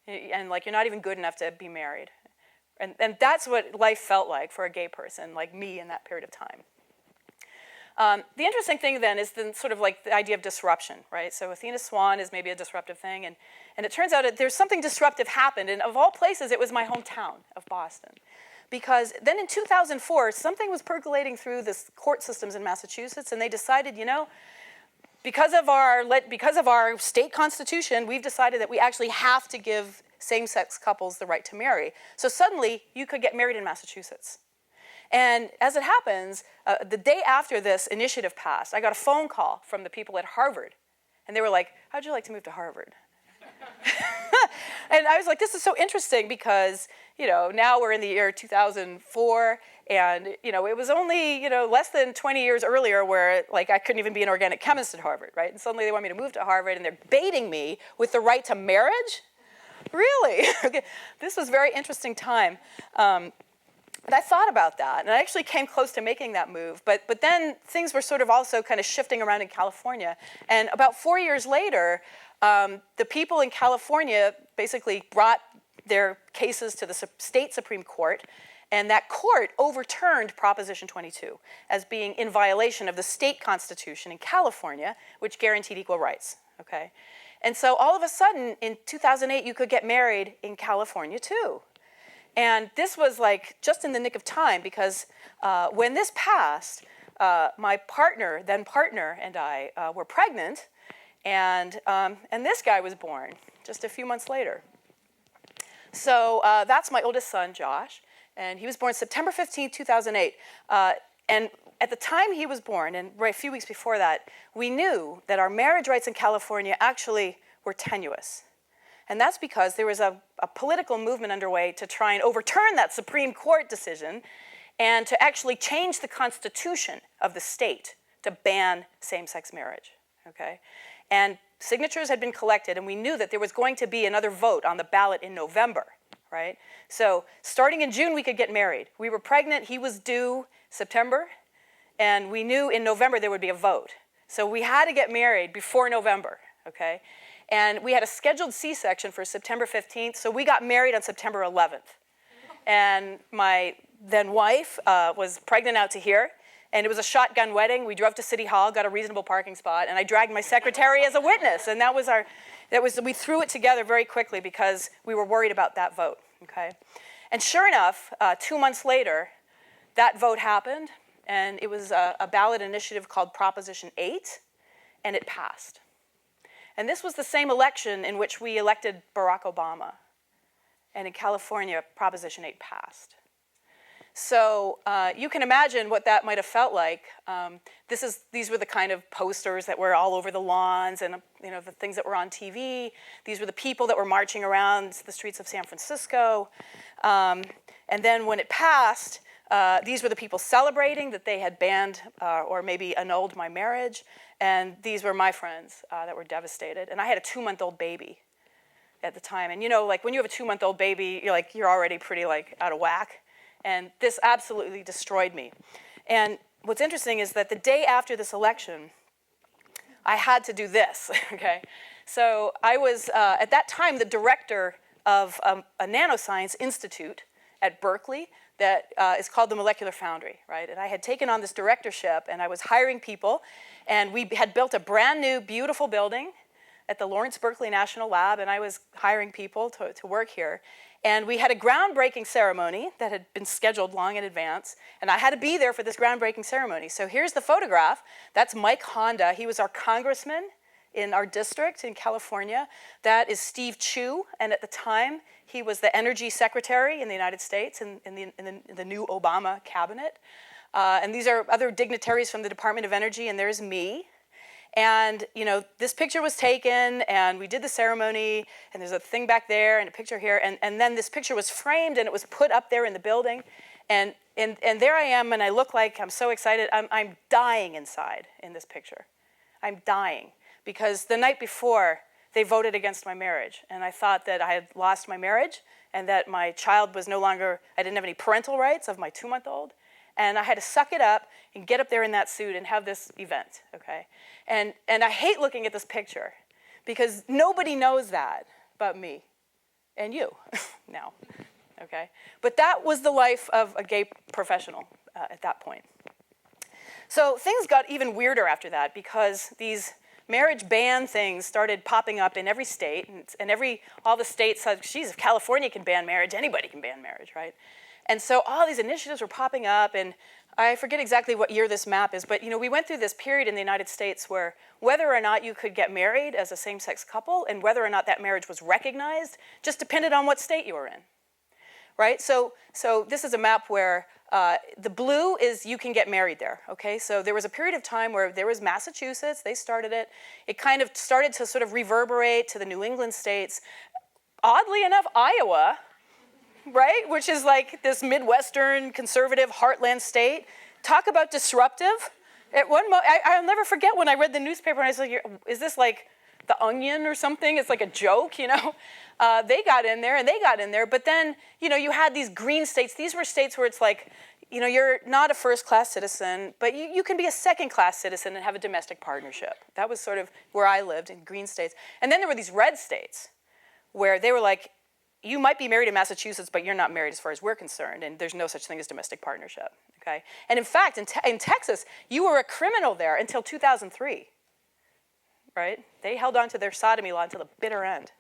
And like, you're not even good enough to be married. And that's what life felt like for a gay person like me in that period of time. The interesting thing then is then sort of like the idea of disruption, right? So Athena SWAN is maybe a disruptive thing. And it turns out that there's something disruptive happened. And of all places, it was my hometown of Boston. Because then in 2004, something was percolating through the court systems in Massachusetts. And they decided, because of our state constitution, we've decided that we actually have to give same-sex couples the right to marry. So suddenly, you could get married in Massachusetts. And as it happens, the day after this initiative passed, I got a phone call from the people at Harvard. And they were like, how'd you like to move to Harvard? And I was like, this is so interesting because, now we're in the year 2004. And, it was only, less than 20 years earlier where, like, I couldn't even be an organic chemist at Harvard, right? And suddenly they want me to move to Harvard, and they're baiting me with the right to marriage? Really? Okay. This was a very interesting time. But I thought about that, and I actually came close to making that move. But then things were sort of also kind of shifting around in California. And about 4 years later, the people in California basically brought their cases to the state Supreme Court, and that court overturned Proposition 22 as being in violation of the state constitution in California, which guaranteed equal rights, okay? And so all of a sudden, in 2008, you could get married in California too. And this was like just in the nick of time because when this passed, my then partner and I were pregnant, and this guy was born just a few months later. So that's my oldest son, Josh, and he was born September 15, 2008. And at the time he was born, and right a few weeks before that, we knew that our marriage rights in California actually were tenuous. And that's because there was a political movement underway to try and overturn that Supreme Court decision and to actually change the constitution of the state to ban same-sex marriage, okay? And signatures had been collected, and we knew that there was going to be another vote on the ballot in November, right? So starting in June, we could get married. We were pregnant. He was due September, and we knew in November there would be a vote. So we had to get married before November, okay? And we had a scheduled C-section for September 15th, so we got married on September 11th. And my then wife was pregnant out to here, and it was a shotgun wedding. We drove to City Hall, got a reasonable parking spot, and I dragged my secretary as a witness. And we threw it together very quickly because we were worried about that vote, okay? And sure enough, 2 months later, that vote happened, and it was a ballot initiative called Proposition 8, and it passed. And this was the same election in which we elected Barack Obama. And in California, Proposition 8 passed. So you can imagine what that might have felt like. These were the kind of posters that were all over the lawns and the things that were on TV. These were the people that were marching around the streets of San Francisco. And then when it passed, these were the people celebrating that they had banned or maybe annulled my marriage. And these were my friends that were devastated. And I had a 2-month-old baby at the time. And like when you have a 2-month-old baby, you're already pretty out of whack. And this absolutely destroyed me. And what's interesting is that the day after this election, I had to do this, okay? So I was, at that time, the director of a nanoscience institute at Berkeley that is called the Molecular Foundry, right? And I had taken on this directorship, and I was hiring people, and we had built a brand new, beautiful building at the Lawrence Berkeley National Lab, and I was hiring people to work here. And we had a groundbreaking ceremony that had been scheduled long in advance, and I had to be there for this groundbreaking ceremony. So here's the photograph. That's Mike Honda. He was our congressman in our district in California. That is Steve Chu, and at the time, he was the energy secretary in the United States in the new Obama cabinet. And these are other dignitaries from the Department of Energy, and there's me. And, this picture was taken, and we did the ceremony, and there's a thing back there and a picture here, and then this picture was framed, and it was put up there in the building. And there I am, and I look like I'm so excited. I'm dying inside in this picture. I'm dying because the night before, they voted against my marriage, and I thought that I had lost my marriage and that my child was no longer, I didn't have any parental rights of my 2-month-old, and I had to suck it up and get up there in that suit and have this event, okay? And I hate looking at this picture because nobody knows that but me and you now, okay? But that was the life of a gay professional at that point. So things got even weirder after that because these marriage ban things started popping up in every state, and all the states said, geez, if California can ban marriage, anybody can ban marriage, right? And so all these initiatives were popping up, and I forget exactly what year this map is, but we went through this period in the United States where whether or not you could get married as a same-sex couple and whether or not that marriage was recognized just depended on what state you were in, right? So this is a map where the blue is you can get married there, okay? So there was a period of time where there was Massachusetts, they started it. It kind of started to sort of reverberate to the New England states. Oddly enough, Iowa, right, which is like this Midwestern conservative heartland state. Talk about disruptive. At one moment, I'll never forget when I read the newspaper and I was like, is this like The Onion or something? It's like a joke, They got in there and they got in there, but then, you had these green states. These were states where it's like, you're not a first-class citizen, but you can be a second-class citizen and have a domestic partnership. That was sort of where I lived, in green states. And then there were these red states where they were like, you might be married in Massachusetts, but you're not married as far as we're concerned, and there's no such thing as domestic partnership, okay? And in fact, in Texas, you were a criminal there until 2003, right? They held on to their sodomy law until the bitter end.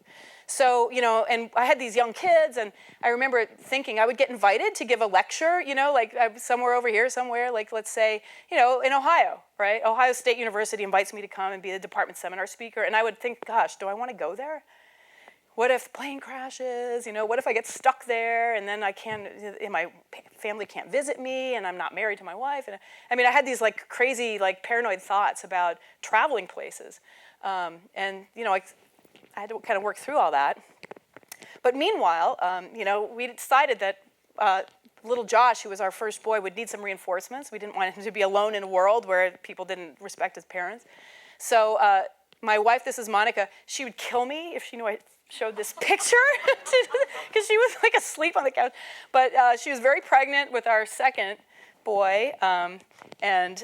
So, and I had these young kids, and I remember thinking I would get invited to give a lecture, like somewhere over here, somewhere, like let's say, in Ohio, right? Ohio State University invites me to come and be the department seminar speaker, and I would think, gosh, do I want to go there? What if the plane crashes? What if I get stuck there, and then my family can't visit me, and I'm not married to my wife? And I had these like crazy, like paranoid thoughts about traveling places, I had to kind of work through all that. But meanwhile, we decided that little Josh, who was our first boy, would need some reinforcements. We didn't want him to be alone in a world where people didn't respect his parents. So my wife, this is Monica, she would kill me if she knew I showed this picture because she was like asleep on the couch. But she was very pregnant with our second boy. And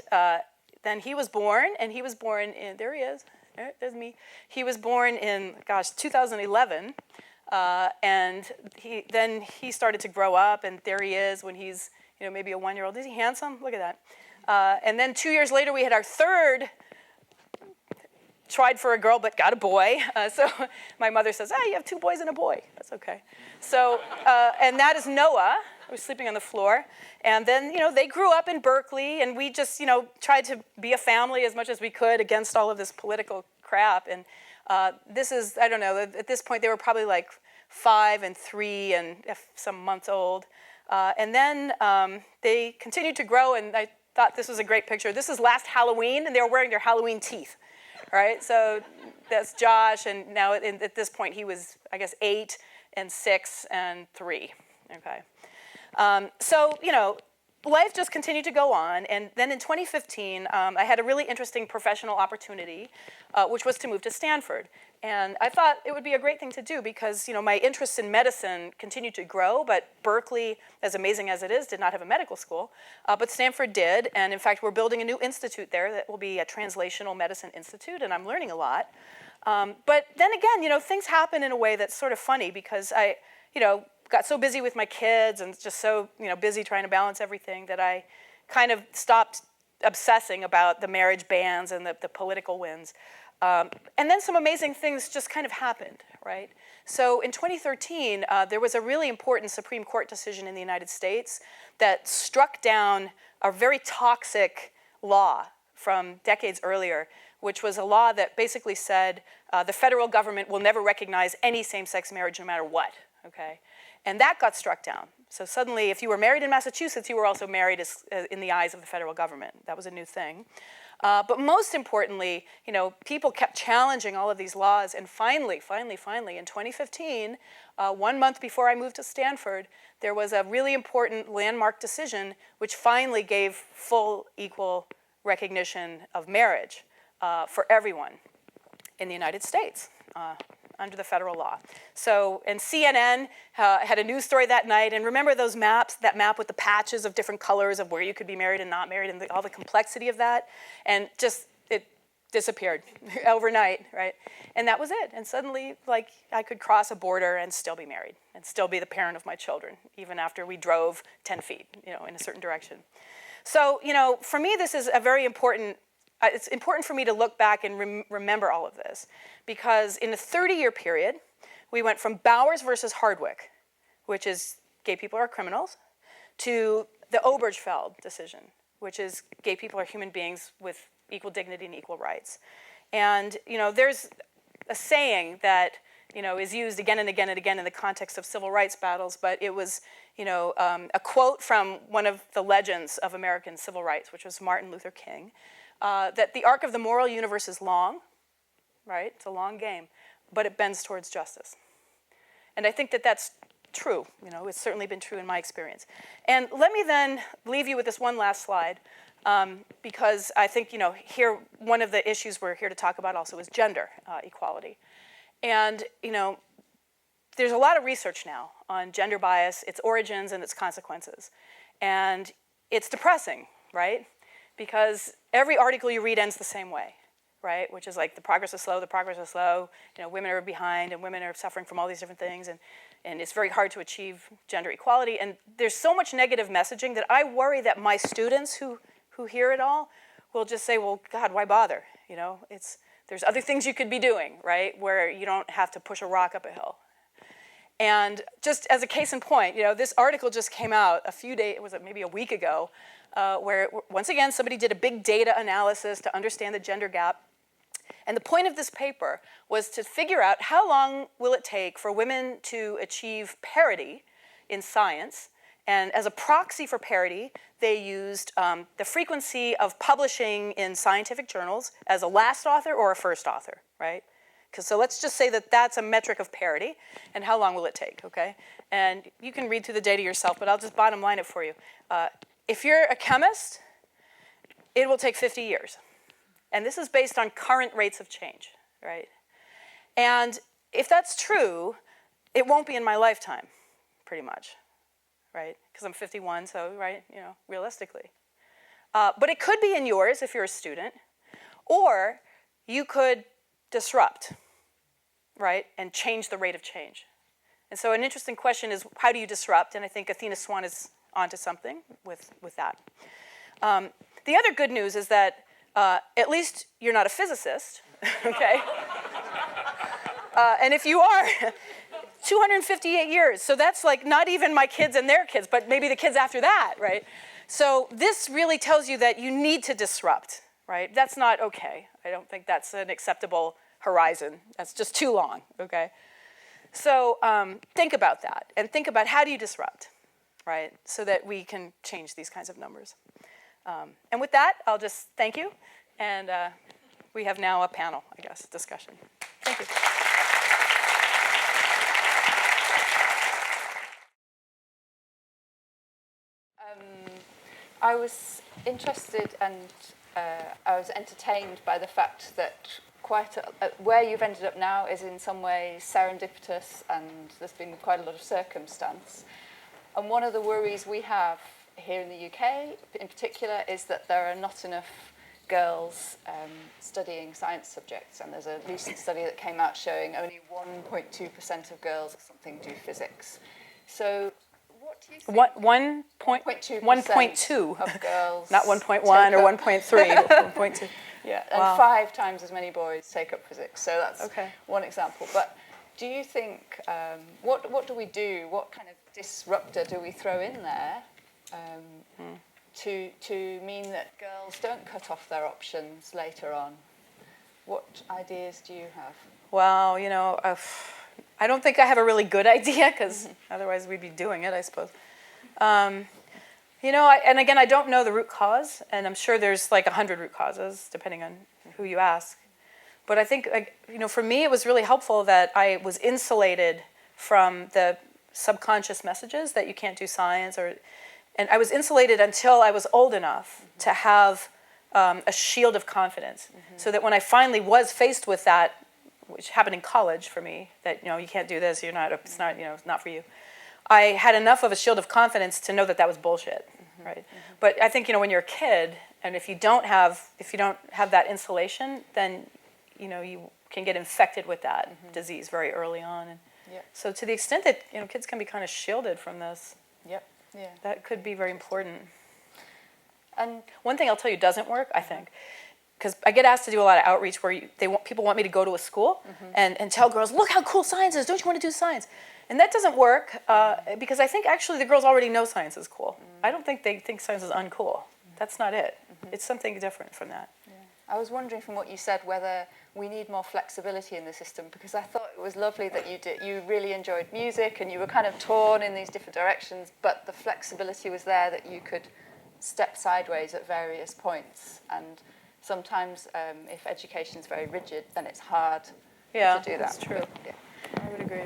then he was born, and he was born in, there he is. There's me. He was born in, 2011, and he started to grow up, and there he is when he's, maybe a 1-year-old. Is he handsome? Look at that. And then 2 years later, we had our third. Tried for a girl, but got a boy. So my mother says, you have 2 boys and a boy. That's okay. So, and that is Noah. I was sleeping on the floor. And then, they grew up in Berkeley, and we just, tried to be a family as much as we could against all of this political crap. And this is, I don't know, at this point, they were probably like 5 and 3 and some months old. And then they continued to grow, and I thought this was a great picture. This is last Halloween, and they were wearing their Halloween teeth. Right, so that's Josh, and now at this point he was, 8 and 6 and 3. Okay, so life just continued to go on, and then in 2015 I had a really interesting professional opportunity, which was to move to Stanford, and I thought it would be a great thing to do because my interests in medicine continued to grow, but Berkeley, as amazing as it is, did not have a medical school, but Stanford did, and in fact we're building a new institute there that will be a translational medicine institute, and I'm learning a lot. But then again, things happen in a way that's sort of funny because I, got so busy with my kids and just so, busy trying to balance everything that I kind of stopped obsessing about the marriage bans and the political wins. And then some amazing things just kind of happened, right? So in 2013, there was a really important Supreme Court decision in the United States that struck down a very toxic law from decades earlier, which was a law that basically said the federal government will never recognize any same-sex marriage no matter what, okay? And that got struck down. So suddenly, if you were married in Massachusetts, you were also married in the eyes of the federal government. That was a new thing. But most importantly, people kept challenging all of these laws, and finally, in 2015, 1 month before I moved to Stanford, there was a really important landmark decision which finally gave full equal recognition of marriage for everyone in the United States under the federal law. So, and CNN had a news story that night, and remember those maps, that map with the patches of different colors of where you could be married and not married, and all the complexity of that, and just, it disappeared overnight, right? And that was it, and suddenly, like, I could cross a border and still be married, and still be the parent of my children, even after we drove 10 feet, in a certain direction. So, for me, this is a very important, it's important for me to look back and remember all of this, because in a 30-year period, we went from Bowers versus Hardwick, which is gay people are criminals, to the Obergefell decision, which is gay people are human beings with equal dignity and equal rights. And, there's a saying that, is used again and again and again in the context of civil rights battles, but it was, a quote from one of the legends of American civil rights, which was Martin Luther King, that the arc of the moral universe is long, right? It's a long game, but it bends towards justice. And I think that that's true. It's certainly been true in my experience. And let me then leave you with this one last slide, because I think, here, one of the issues we're here to talk about also is gender equality. And, there's a lot of research now on gender bias, its origins and its consequences. And it's depressing, right? Because every article you read ends the same way, right? Which is like, the progress is slow, women are behind, and women are suffering from all these different things, and it's very hard to achieve gender equality. And there's so much negative messaging that I worry that my students who hear it all will just say, well, God, why bother? There's other things you could be doing, right? Where you don't have to push a rock up a hill. And just as a case in point, this article just came out a few days, was it maybe a week ago, where once again, somebody did a big data analysis to understand the gender gap. And the point of this paper was to figure out how long will it take for women to achieve parity in science. And as a proxy for parity, they used the frequency of publishing in scientific journals as a last author or a first author, right? So let's just say that that's a metric of parity, and how long will it take, okay? And you can read through the data yourself, but I'll just bottom line it for you. If you're a chemist, it will take 50 years. And this is based on current rates of change, right? And if that's true, it won't be in my lifetime, pretty much, right? Because I'm 51, so, right, realistically. But it could be in yours if you're a student, or you could disrupt, right, and change the rate of change. And so an interesting question is, how do you disrupt? And I think Athena SWAN is onto something with that. The other good news is that at least you're not a physicist, okay? And if you are, 258 years. So that's like not even my kids and their kids, but maybe the kids after that, right? So this really tells you that you need to disrupt, right? That's not okay. I don't think that's an acceptable horizon. That's just too long, okay? So think about that, and think about how do you disrupt, right? So that we can change these kinds of numbers. And with that, I'll just thank you, and we have now a panel, I guess, discussion. Thank you. I was interested and I was entertained by the fact that where you've ended up now is in some ways serendipitous, and there's been quite a lot of circumstance. And one of the worries we have here in the UK in particular is that there are not enough girls studying science subjects, and there's a recent study that came out showing only 1.2% of girls or something do physics. So what do you think? 1.2 of girls, not 1.1 or 1.3, 1.2. Yeah, and Wow. 5 times as many boys take up physics. So that's Okay. one example. But do you think, what do we do? What kind of disruptor do we throw in there to mean that girls don't cut off their options later on? What ideas do you have? Well, I don't think I have a really good idea, because otherwise we'd be doing it, I suppose. You know, and again, I don't know the root cause, and I'm sure there's like 100 root causes, depending on who you ask. But I think, you know, for me, it was really helpful that I was insulated from the subconscious messages that you can't do science, and I was insulated until I was old enough to have a shield of confidence, so that when I finally was faced with that, which happened in college for me, that, you know, you can't do this, it's not, you know, it's not for you. I had enough of a shield of confidence to know that that was bullshit, right? But I think, you know, when you're a kid, and if you don't have that insulation, then, you know, you can get infected with that disease very early on. And so to the extent that, you know, kids can be kind of shielded from this, that could be very important. And one thing I'll tell you doesn't work, I think, because I get asked to do a lot of outreach where people want me to go to a school and tell girls, look how cool science is, don't you want to do science? And that doesn't work because I think actually the girls already know science is cool. I don't think they think science is uncool. That's not it. It's something different from that. I was wondering from what you said whether we need more flexibility in the system, because I thought it was lovely that you really enjoyed music and you were kind of torn in these different directions, but the flexibility was there that you could step sideways at various points. And sometimes if education is very rigid, then it's hard to do that. That's true. But, I would agree.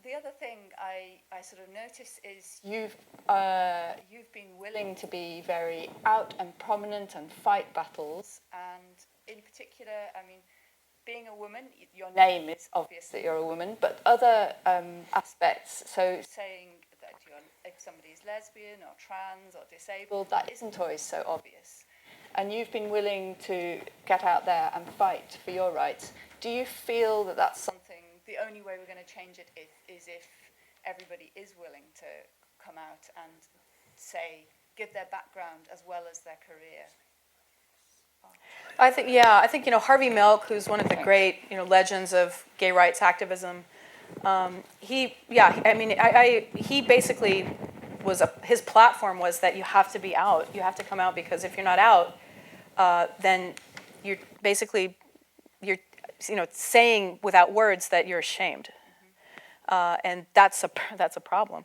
The other thing I sort of noticed is you've been willing to be very out and prominent and fight battles, and in particular, I mean, being a woman, your name is obvious that you're a woman, but other aspects, so saying that if somebody's lesbian or trans or disabled, that isn't always so obvious. And you've been willing to get out there and fight for your rights. Do you feel that that's something, the only way we're going to change it is if everybody is willing to come out and say, give their background as well as their career? I think, you know, Harvey Milk, who's one of the great, you know, legends of gay rights activism, he basically his platform was that you have to be out, you have to come out, because if you're not out, then you're you know, saying without words that you're ashamed, and that's a problem.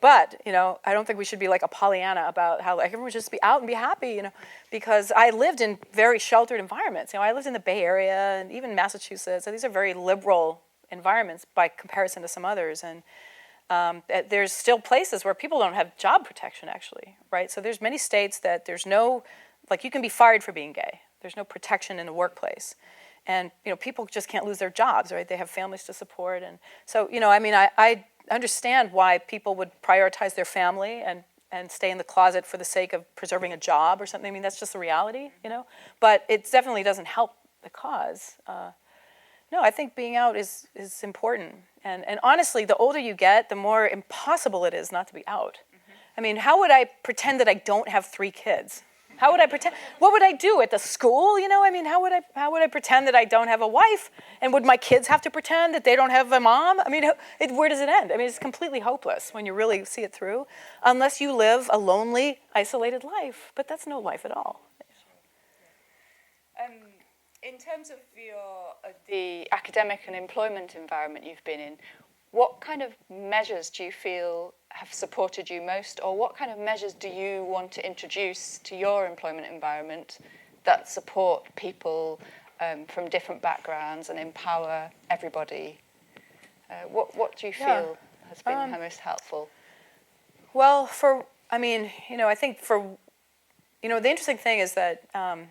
But you know, I don't think we should be like a Pollyanna about how like everyone should just be out and be happy, you know, because I lived in very sheltered environments. You know, I lived in the Bay Area and even Massachusetts. So these are very liberal environments by comparison to some others, and there's still places where people don't have job protection, actually, right? So there's many states that there's no, like, you can be fired for being gay. There's no protection in the workplace. And, you know, people just can't lose their jobs, right? They have families to support. And so, you know, I mean, I understand why people would prioritize their family and stay in the closet for the sake of preserving a job or something. I mean, that's just the reality, you know? But it definitely doesn't help the cause. No, I think being out is important. And honestly, the older you get, the more impossible it is not to be out. I mean, how would I pretend that I don't have 3 kids? How would I pretend? What would I do at the school? You know, I mean, how would I pretend that I don't have a wife? And would my kids have to pretend that they don't have a mom? I mean, where does it end? I mean, it's completely hopeless when you really see it through, unless you live a lonely, isolated life. But that's no life at all. In terms of the academic and employment environment you've been in, what kind of measures do you feel have supported you most, or what kind of measures do you want to introduce to your employment environment that support people from different backgrounds and empower everybody? What do you feel has been most helpful? Well, I think the interesting thing is that I'm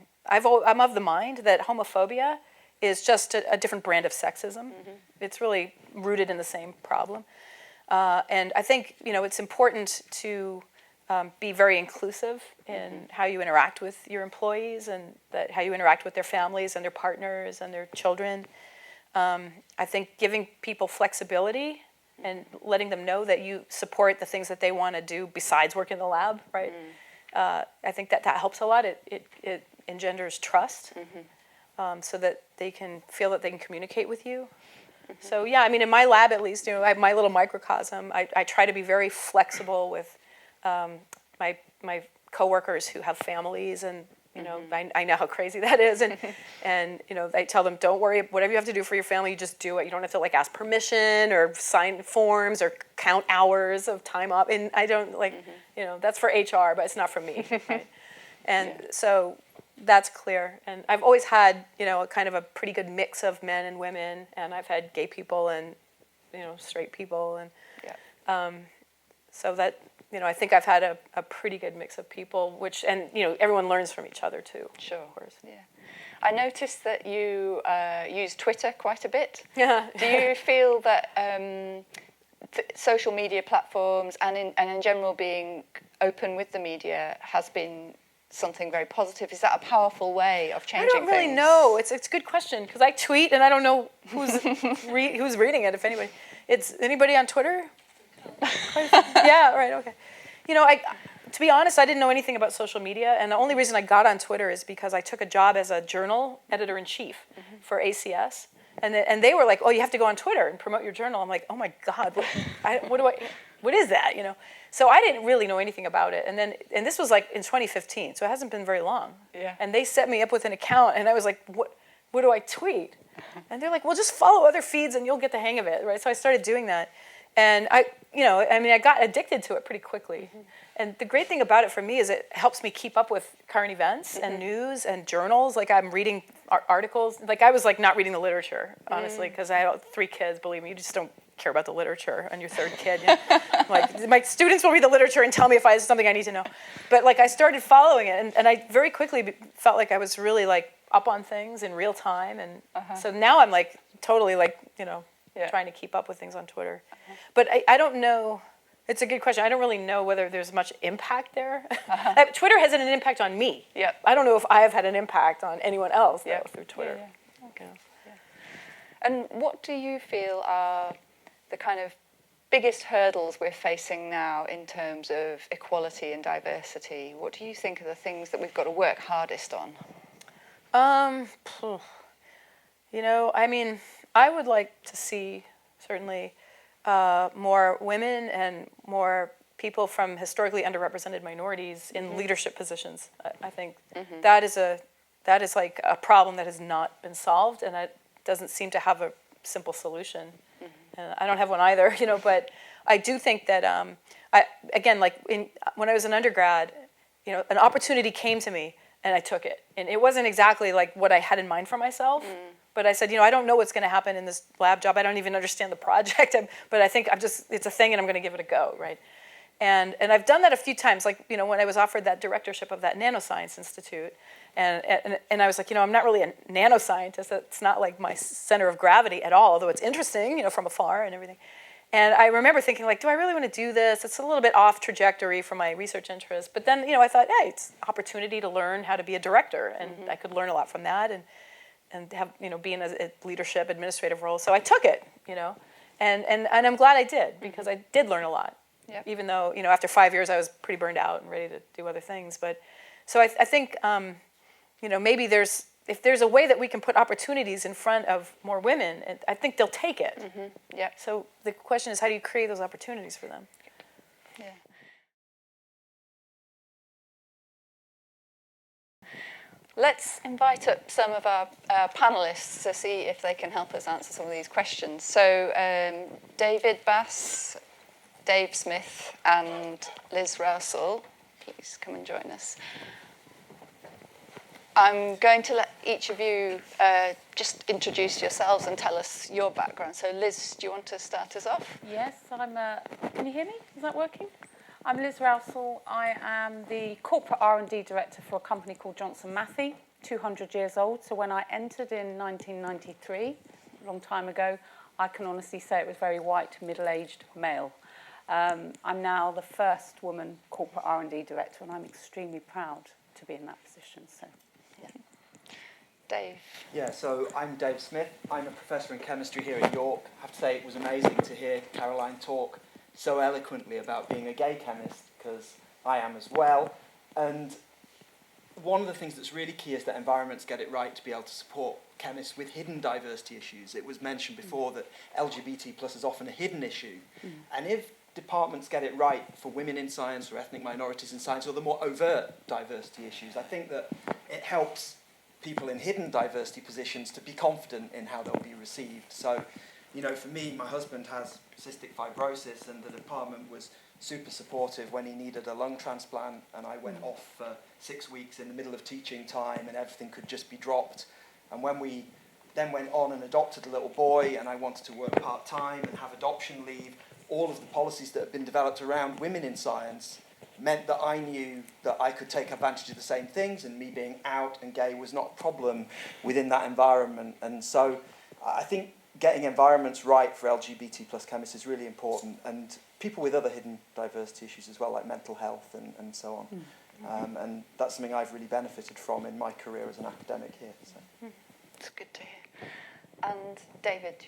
of the mind that homophobia is just a different brand of sexism. It's really rooted in the same problem. And I think, you know, it's important to be very inclusive in how you interact with your employees and how you interact with their families and their partners and their children. I think giving people flexibility and letting them know that you support the things that they want to do besides work in the lab, right? I think that helps a lot. It engenders trust, so that they can feel that they can communicate with you. So yeah, I mean, in my lab at least, you know, I have my little microcosm. I try to be very flexible with my coworkers who have families, and You know, I know how crazy that is, and you know, they tell them, don't worry, whatever you have to do for your family, you just do it. You don't have to like ask permission or sign forms or count hours of time up. And I don't like, you know, that's for HR, but it's not for me. Right? And so that's clear. And I've always had, you know, a kind of a pretty good mix of men and women, and I've had gay people and, you know, straight people, and so that, you know, I think I've had a pretty good mix of people, which, and, you know, everyone learns from each other too. Sure. Of course. Yeah. I noticed that you use Twitter quite a bit. Yeah. Do you feel that social media platforms and in general being open with the media has been something very positive? Is that a powerful way of changing things? I don't really know. It's a good question, because I tweet and I don't know who's who's reading it, if anybody. It's anybody on Twitter? Yeah, right, okay. You know, to be honest, I didn't know anything about social media, and the only reason I got on Twitter is because I took a job as a journal editor-in-chief for ACS, and they were like, oh, you have to go on Twitter and promote your journal. I'm like, oh my God, what is that, you know? So I didn't really know anything about it, and this was like in 2015, so it hasn't been very long. Yeah. And they set me up with an account, and I was like, what do I tweet? And they're like, well, just follow other feeds and you'll get the hang of it, right? So I started doing that. And I got addicted to it pretty quickly. And the great thing about it for me is it helps me keep up with current events and news and journals. Like I'm reading articles. Like I was like not reading the literature, honestly, because I had 3 kids. Believe me, you just don't care about the literature on your 3rd kid. You know? Like my students will read the literature and tell me if I have something I need to know. But like I started following it, and I very quickly felt like I was really like up on things in real time. And so now I'm like totally like, you know, trying to keep up with things on Twitter. But I don't know. It's a good question. I don't really know whether there's much impact there. Twitter has an impact on me. Yep. I don't know if I have had an impact on anyone else though, through Twitter. Yeah. Okay. Yeah. And what do you feel are the kind of biggest hurdles we're facing now in terms of equality and diversity? What do you think are the things that we've got to work hardest on? You know, I mean, I would like to see certainly more women and more people from historically underrepresented minorities in leadership positions. I think that is like a problem that has not been solved, and it doesn't seem to have a simple solution. And I don't have one either, you know. But I do think that when I was an undergrad, you know, an opportunity came to me and I took it, and it wasn't exactly like what I had in mind for myself. But I said, you know, I don't know what's going to happen in this lab job. I don't even understand the project, but I think it's a thing, and I'm going to give it a go, right? And I've done that a few times, like, you know, when I was offered that directorship of that nanoscience institute, and I was like, you know, I'm not really a nanoscientist. That's not like my center of gravity at all, although it's interesting, you know, from afar and everything. And I remember thinking, like, do I really want to do this? It's a little bit off trajectory from my research interest. But then, you know, I thought, hey, it's an opportunity to learn how to be a director, and I could learn a lot from that, and have, you know, be in a leadership administrative role. So I took it, you know, and I'm glad I did, because I did learn a lot. Yep. Even though, you know, after 5 years I was pretty burned out and ready to do other things. But so I think, you know, maybe if there's a way that we can put opportunities in front of more women, I think they'll take it. Yeah. So the question is, how do you create those opportunities for them? Yeah. Let's invite up some of our panelists to see if they can help us answer some of these questions. So David Bass, Dave Smith, and Liz Rousell, please come and join us. I'm going to let each of you just introduce yourselves and tell us your background. So Liz, do you want to start us off? Yes, can you hear me? Is that working? I'm Liz Rousell. I am the corporate R&D director for a company called Johnson Matthey, 200 years old. So when I entered in 1993, a long time ago, I can honestly say it was very white, middle-aged male. I'm now the first woman corporate R&D director, and I'm extremely proud to be in that position. So, yeah. Dave. Yeah, so I'm Dave Smith. I'm a professor in chemistry here at York. I have to say it was amazing to hear Caroline talk so eloquently about being a gay chemist, because I am as well. And one of the things that's really key is that environments get it right to be able to support chemists with hidden diversity issues. It was mentioned before that LGBT plus is often a hidden issue. And if departments get it right for women in science or ethnic minorities in science, or the more overt diversity issues, I think that it helps people in hidden diversity positions to be confident in how they'll be received. So, you know, for me, my husband has cystic fibrosis, and the department was super supportive when he needed a lung transplant, and I went off for 6 weeks in the middle of teaching time, and everything could just be dropped. And when we then went on and adopted a little boy, and I wanted to work part-time and have adoption leave, all of the policies that have been developed around women in science meant that I knew that I could take advantage of the same things, and me being out and gay was not a problem within that environment. And so I think getting environments right for LGBT plus chemists is really important, and people with other hidden diversity issues as well, like mental health and so on. And that's something I've really benefited from in my career as an academic here. So. It's good to hear. And David?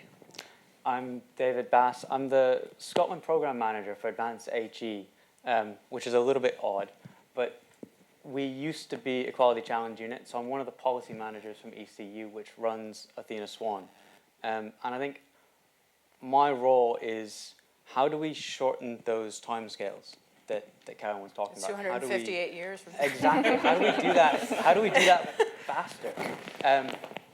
I'm David Bass. I'm the Scotland Programme Manager for Advanced HE, which is a little bit odd, but we used to be Equality Challenge Unit, so I'm one of the policy managers from ECU, which runs Athena SWAN. And I think my role is, how do we shorten those timescales that Carolyn was talking about? 258 years. Exactly. How do we do that? How do we do that faster?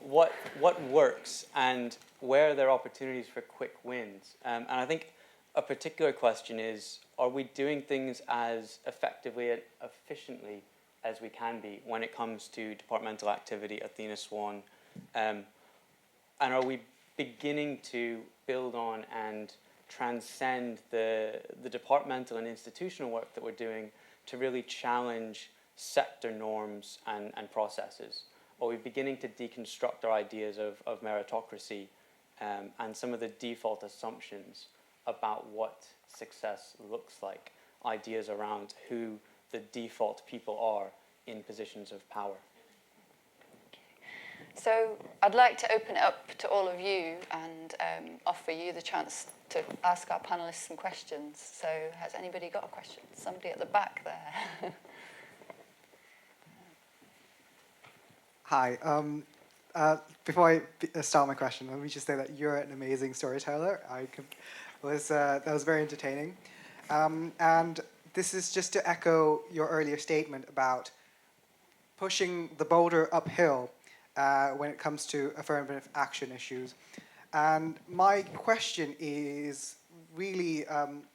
What works, and where are there opportunities for quick wins? And I think a particular question is, are we doing things as effectively and efficiently as we can be when it comes to departmental activity, Athena SWAN? And are we beginning to build on and transcend the departmental and institutional work that we're doing to really challenge sector norms and processes? Are we beginning to deconstruct our ideas of meritocracy and some of the default assumptions about what success looks like, ideas around who the default people are in positions of power? So I'd like to open it up to all of you and offer you the chance to ask our panellists some questions. So has anybody got a question? Somebody at the back there. Hi. Before I start my question, let me just say that you're an amazing storyteller. That was very entertaining. And this is just to echo your earlier statement about pushing the boulder uphill when it comes to affirmative action issues. And my question is really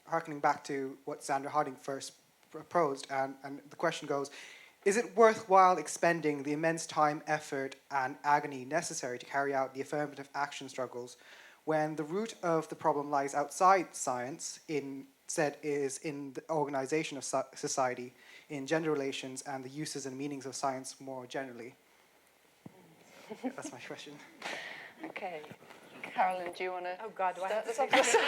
harkening back to what Sandra Harding first proposed, and the question goes, is it worthwhile expending the immense time, effort, and agony necessary to carry out the affirmative action struggles when the root of the problem lies outside science, instead is in the organization of society, in gender relations, and the uses and meanings of science more generally? That's my question. Okay. Carolyn, do you want to? Oh God, do I have to start say this off?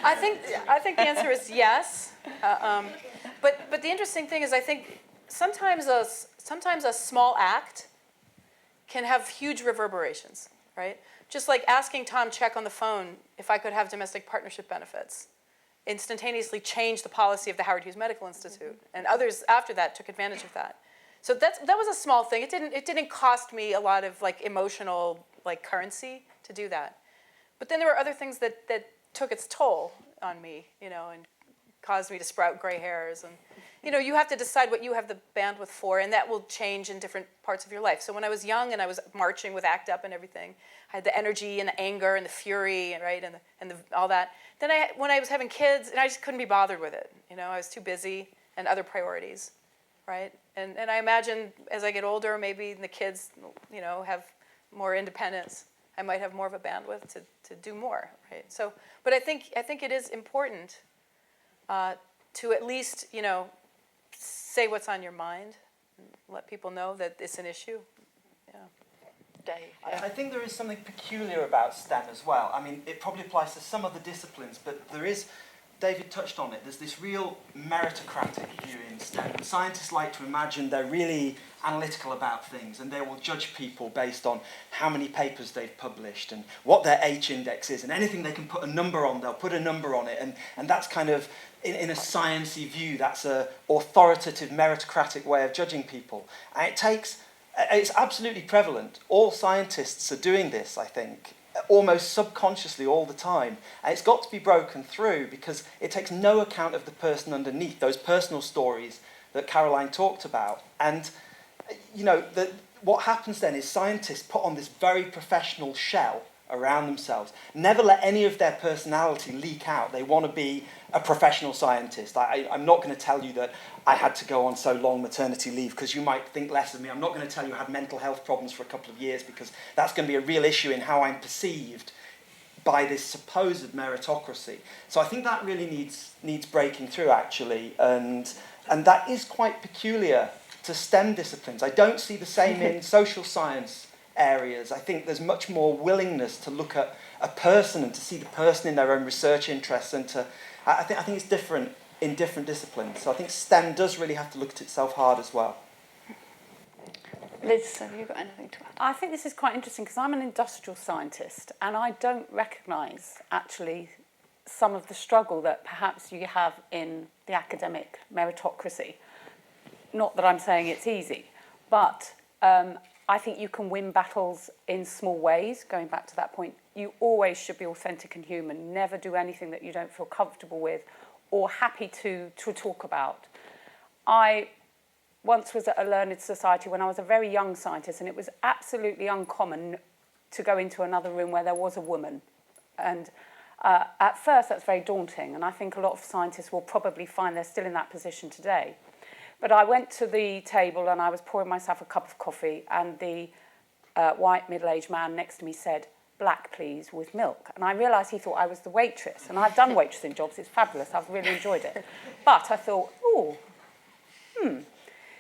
I think the answer is yes. But the interesting thing is, I think sometimes a small act can have huge reverberations, right? Just like asking Tom Check on the phone if I could have domestic partnership benefits instantaneously changed the policy of the Howard Hughes Medical Institute, and others after that took advantage of that. So that was a small thing. It didn't cost me a lot of like emotional like currency to do that. But then there were other things that took its toll on me, you know, and caused me to sprout gray hairs. And you know, you have to decide what you have the bandwidth for, and that will change in different parts of your life. So when I was young and I was marching with ACT UP and everything, I had the energy and the anger and the fury, right, and all that. Then when I was having kids, and I just couldn't be bothered with it. You know, I was too busy and other priorities, right? And I imagine as I get older, maybe the kids, you know, have more independence. I might have more of a bandwidth to do more, right? So, but I think it is important to at least, you know, say what's on your mind, and let people know that it's an issue. Yeah. Dave. Yeah. I think there is something peculiar about STEM as well. I mean, it probably applies to some other disciplines, but there is, David touched on it, there's this real meritocratic view in STEM. Scientists like to imagine they're really analytical about things, and they will judge people based on how many papers they've published and what their H index is, and anything they can put a number on, they'll put a number on it, and that's kind of, in a sciencey view, that's an authoritative, meritocratic way of judging people. And it's absolutely prevalent. All scientists are doing this, I think. almost subconsciously all the time. And it's got to be broken through because it takes no account of the person underneath, those personal stories that Caroline talked about. And, you know, what happens then is scientists put on this very professional shell around themselves. Never let any of their personality leak out. They want to be a professional scientist. I'm not going to tell you that I had to go on so long maternity leave because you might think less of me. I'm not going to tell you I had mental health problems for a couple of years because that's going to be a real issue in how I'm perceived by this supposed meritocracy. So I think that really needs breaking through, actually, and that is quite peculiar to STEM disciplines. I don't see the same in social science areas. I think there's much more willingness to look at a person and to see the person in their own research interests, and I think it's different in different disciplines. So I think STEM does really have to look at itself hard as well. Liz, have you got anything to add? I think this is quite interesting because I'm an industrial scientist and I don't recognise actually some of the struggle that perhaps you have in the academic meritocracy. Not that I'm saying it's easy, but I think you can win battles in small ways. Going back to that point, you always should be authentic and human. Never do anything that you don't feel comfortable with or happy to talk about. I once was at a learned society when I was a very young scientist, and it was absolutely uncommon to go into another room where there was a woman. And at first, that's very daunting, and I think a lot of scientists will probably find they're still in that position today. But I went to the table and I was pouring myself a cup of coffee, and the white middle-aged man next to me said, "Black, please, with milk." And I realised he thought I was the waitress. And I've done waitressing jobs, it's fabulous, I've really enjoyed it. But I thought,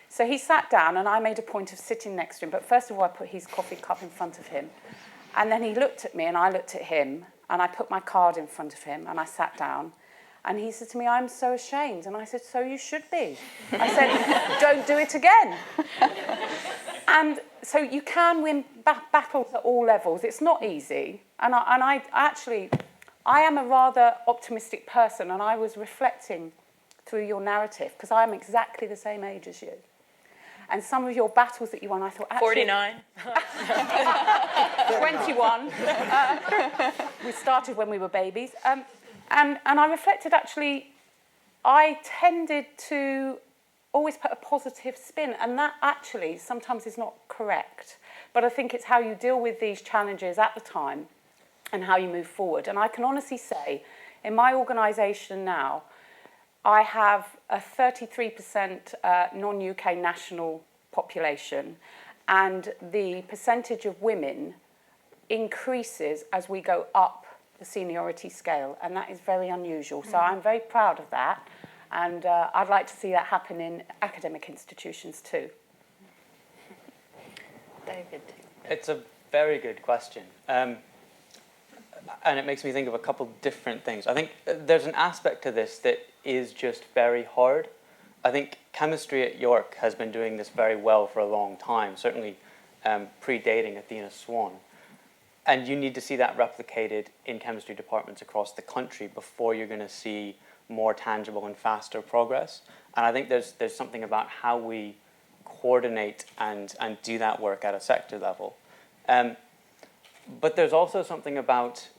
So he sat down and I made a point of sitting next to him. But first of all, I put his coffee cup in front of him. And then he looked at me and I looked at him, and I put my card in front of him and I sat down. And he said to me, "I'm so ashamed." And I said, "So you should be." I said, "Don't do it again." And so you can win battles at all levels. It's not easy. And I am a rather optimistic person, and I was reflecting through your narrative, because I'm exactly the same age as you. And some of your battles that you won, I thought, actually... 49. 21. We started when we were babies. And I reflected, actually, I tended to always put a positive spin, and that actually sometimes is not correct. But I think it's how you deal with these challenges at the time and how you move forward. And I can honestly say, in my organisation now, I have a 33% non-UK national population, and the percentage of women increases as we go up the seniority scale, and that is very unusual. So I'm very proud of that, and I'd like to see that happen in academic institutions too. David. It's a very good question. And it makes me think of a couple different things. I think there's an aspect to this that is just very hard. I think chemistry at York has been doing this very well for a long time, certainly predating Athena SWAN. And you need to see that replicated in chemistry departments across the country before you're going to see more tangible and faster progress. And I think there's something about how we coordinate and do that work at a sector level. But there's also something about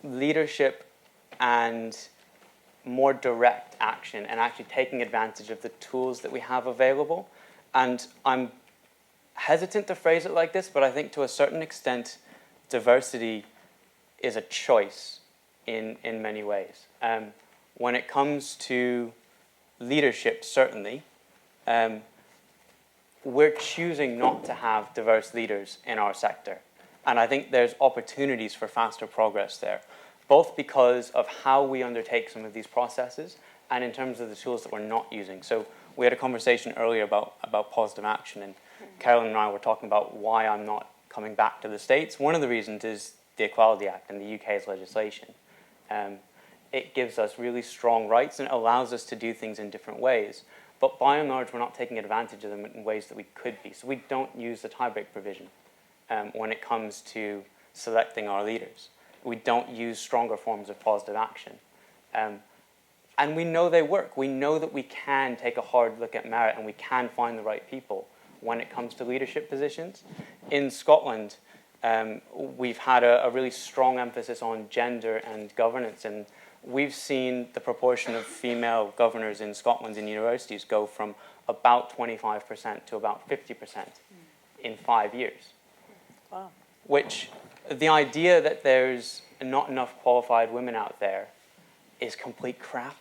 leadership and more direct action and actually taking advantage of the tools that we have available. And I'm hesitant to phrase it like this, but I think to a certain extent, diversity is a choice in many ways. When it comes to leadership, certainly, we're choosing not to have diverse leaders in our sector. And I think there's opportunities for faster progress there, both because of how we undertake some of these processes and in terms of the tools that we're not using. So we had a conversation earlier about positive action, and Carolyn and I were talking about why I'm not coming back to the States. One of the reasons is the Equality Act and the UK's legislation. It gives us really strong rights and it allows us to do things in different ways. But by and large, we're not taking advantage of them in ways that we could be. So we don't use the tiebreak provision when it comes to selecting our leaders. We don't use stronger forms of positive action. And we know they work. We know that we can take a hard look at merit and we can find the right people when it comes to leadership positions. In Scotland, we've had a really strong emphasis on gender and governance, and we've seen the proportion of female governors in Scotland in universities go from about 25% to about 50% in 5 years. Wow. Which, the idea that there's not enough qualified women out there is complete crap.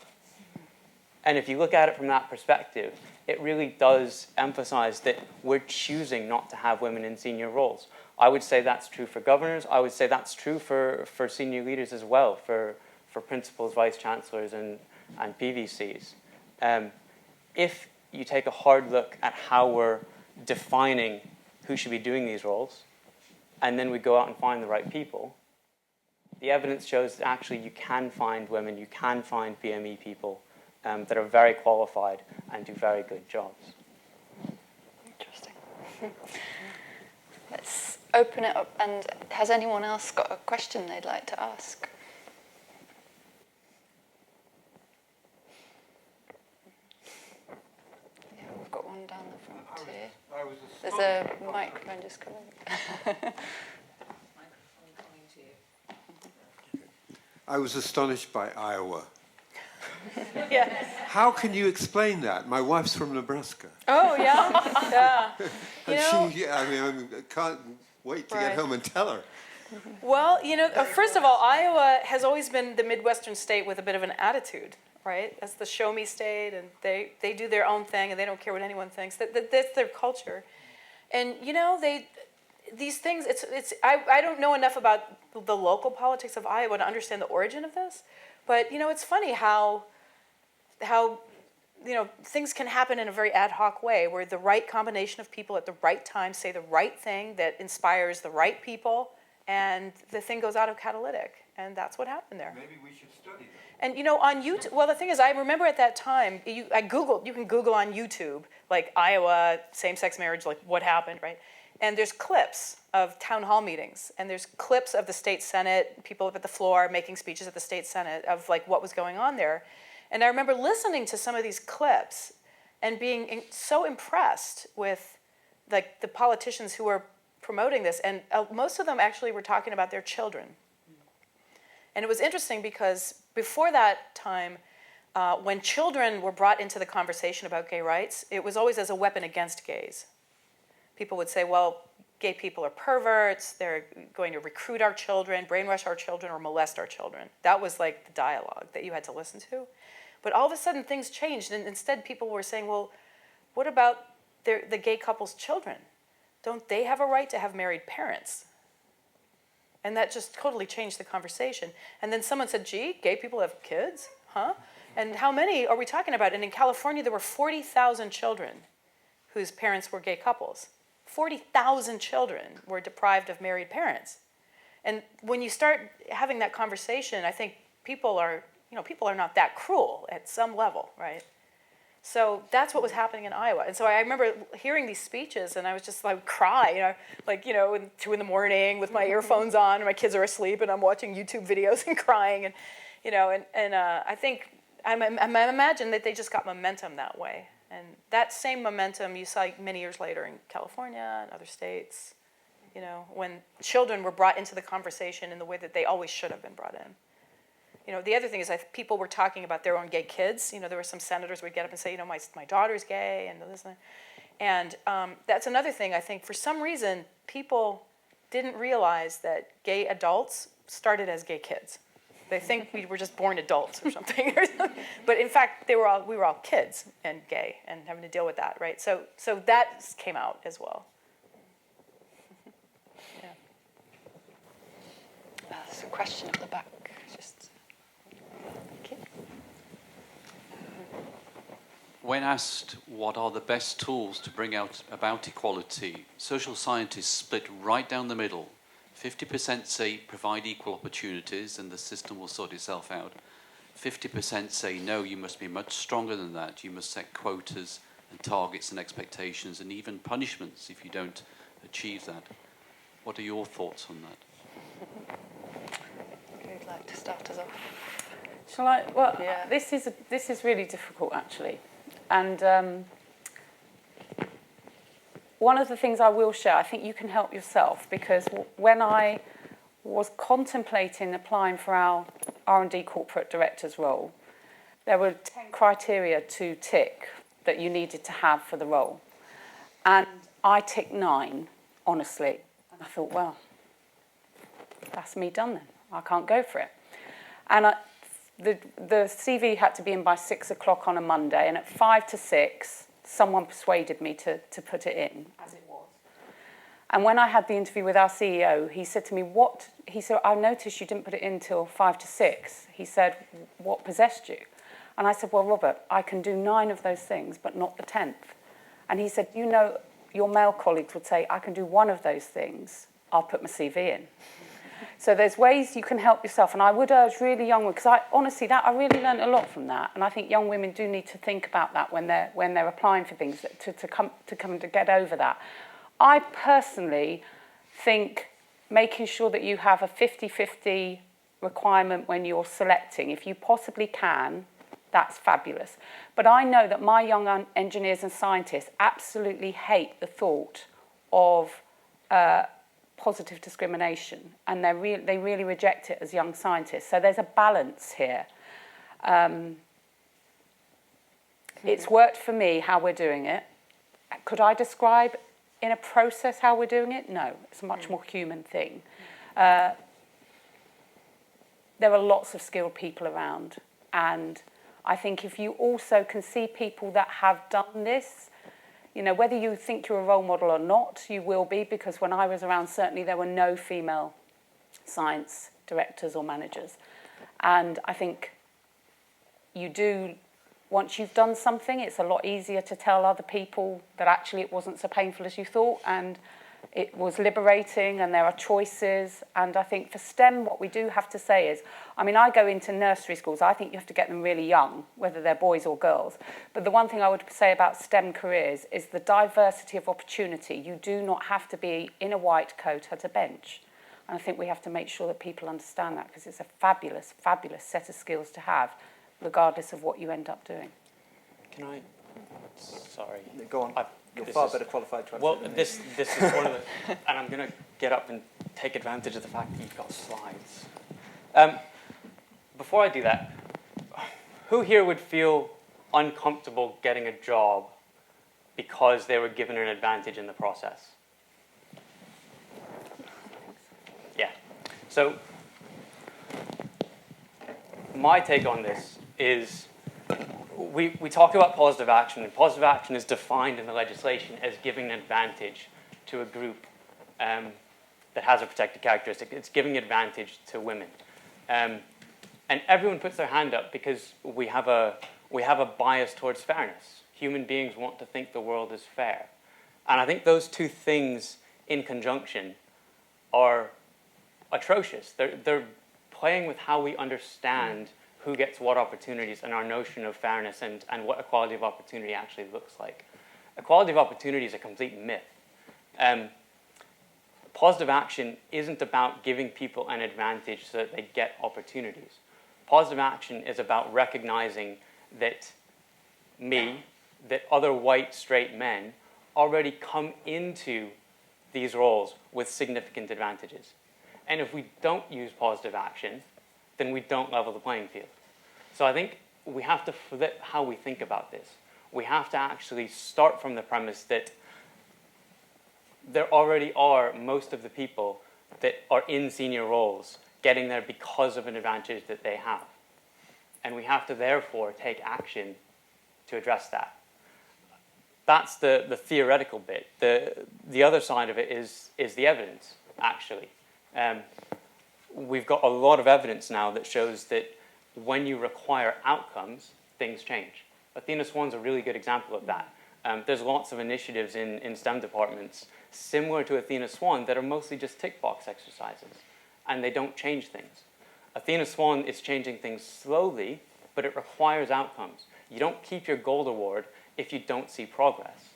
And if you look at it from that perspective, it really does emphasize that we're choosing not to have women in senior roles. I would say that's true for governors. I would say that's true for senior leaders as well, for principals, vice chancellors, and PVCs. If you take a hard look at how we're defining who should be doing these roles, and then we go out and find the right people, the evidence shows that actually you can find women, you can find BME people that are very qualified and do very good jobs. Interesting. Let's open it up. And has anyone else got a question they'd like to ask? Yeah, we've got one down the front here. There's a microphone just coming. I was astonished by Iowa. Yes. How can you explain that? My wife's from Nebraska. Oh, yeah? Yeah. You know, I can't wait to Right. get home and tell her. well, first of all, Iowa has always been the Midwestern state with a bit of an attitude, right? As the show me state, and they do their own thing, and they don't care what anyone thinks. That's their culture. And, these things, I don't know enough about the local politics of Iowa to understand the origin of this. But, it's funny how things can happen in a very ad hoc way, where the right combination of people at the right time say the right thing that inspires the right people, and the thing goes out of catalytic. And that's what happened there. Maybe we should study that. And, on YouTube, well, the thing is, I remember at that time, you can Google on YouTube, like Iowa, same-sex marriage, like what happened, right? And there's clips of town hall meetings, and there's clips of the state senate, people up at the floor making speeches at the state senate of like what was going on there. And I remember listening to some of these clips and being so impressed with like the politicians who were promoting this, and most of them actually were talking about their children. And it was interesting because before that time, when children were brought into the conversation about gay rights, it was always as a weapon against gays. People would say, well, gay people are perverts, they're going to recruit our children, brainwash our children, or molest our children. That was like the dialogue that you had to listen to. But all of a sudden things changed, and instead people were saying, well, what about the gay couple's children? Don't they have a right to have married parents? And that just totally changed the conversation. And then someone said, gee, gay people have kids? Huh? And how many are we talking about? And in California, there were 40,000 children whose parents were gay couples. 40,000 children were deprived of married parents. And when you start having that conversation, I think people are not that cruel at some level, right? So that's what was happening in Iowa. And so I remember hearing these speeches, and I was just like cry, at 2 a.m. with my earphones on, and my kids are asleep, and I'm watching YouTube videos and crying, and I think I imagine that they just got momentum that way. And that same momentum you saw many years later in California and other states, when children were brought into the conversation in the way that they always should have been brought in. The other thing is people were talking about their own gay kids. There were some senators who would get up and say, my daughter's gay, and this and that. And that's another thing, I think. For some reason, people didn't realize that gay adults started as gay kids. They think we were just born adults or something. But in fact, we were all kids and gay and having to deal with that, right? So that came out as well. Yeah. There's a question at the back. When asked what are the best tools to bring about equality, social scientists split right down the middle. 50% say provide equal opportunities and the system will sort itself out. 50% say no, you must be much stronger than that. You must set quotas and targets and expectations and even punishments if you don't achieve that. What are your thoughts on that? Who'd like to start us off? Shall I? Well, Yeah. this is really difficult actually, and one of the things I will share, I think you can help yourself, because when I was contemplating applying for our R&D corporate director's role, there were 10 criteria to tick that you needed to have for the role. And I ticked 9, honestly. And I thought, well, that's me done then. I can't go for it. And the CV had to be in by 6 o'clock on a Monday, and at 5 to 6, someone persuaded me to put it in, as it was. And when I had the interview with our CEO, he said to me, he said, I noticed you didn't put it in till 5 to 6. He said, what possessed you? And I said, well, Robert, I can do 9 of those things, but not the 10th. And he said, you know, your male colleagues would say, I can do 1 of those things, I'll put my CV in. So there's ways you can help yourself. And I would urge really young women, because honestly, I really learned a lot from that. And I think young women do need to think about that when they're applying for things, to get over that. I personally think making sure that you have a 50-50 requirement when you're selecting, if you possibly can, that's fabulous. But I know that my young engineers and scientists absolutely hate the thought of positive discrimination, and they really reject it as young scientists. So there's a balance here. It's worked for me how we're doing it. Could I describe in a process how we're doing it? No, it's a much more human thing. There are lots of skilled people around, and I think if you also can see people that have done this, you know, whether you think you're a role model or not, you will be, because when I was around, certainly there were no female science directors or managers. And I think you do, once you've done something, it's a lot easier to tell other people that actually it wasn't so painful as you thought, and it was liberating, and there are choices. And I think for STEM, what we do have to say is, I mean, I go into nursery schools. I think you have to get them really young, whether they're boys or girls. But the one thing I would say about STEM careers is the diversity of opportunity. You do not have to be in a white coat at a bench. And I think we have to make sure that people understand that, because it's a fabulous, fabulous set of skills to have, regardless of what you end up doing. Can I? Sorry. Go on. You're far better qualified to answer. Well, this is one of the, and I'm going to get up and take advantage of the fact that you've got slides. Before I do that, who here would feel uncomfortable getting a job because they were given an advantage in the process? Yeah. So my take on this is, we talk about positive action, and positive action is defined in the legislation as giving an advantage to a group that has a protected characteristic. It's giving advantage to women. And everyone puts their hand up because we have a bias towards fairness. Human beings want to think the world is fair. And I think those two things in conjunction are atrocious. They're playing with how we understand who gets what opportunities and our notion of fairness and what equality of opportunity actually looks like. Equality of opportunity is a complete myth. Positive action isn't about giving people an advantage so that they get opportunities. Positive action is about recognizing that that other white straight men already come into these roles with significant advantages. And if we don't use positive action, then we don't level the playing field. So I think we have to flip how we think about this. We have to actually start from the premise that there already are most of the people that are in senior roles getting there because of an advantage that they have. And we have to therefore take action to address that. That's the theoretical bit. The other side of it is the evidence, actually. We've got a lot of evidence now that shows that when you require outcomes, things change. Athena SWAN's a really good example of that. There's lots of initiatives in STEM departments similar to Athena SWAN that are mostly just tick box exercises, and they don't change things. Athena SWAN is changing things slowly, but it requires outcomes. You don't keep your gold award if you don't see progress.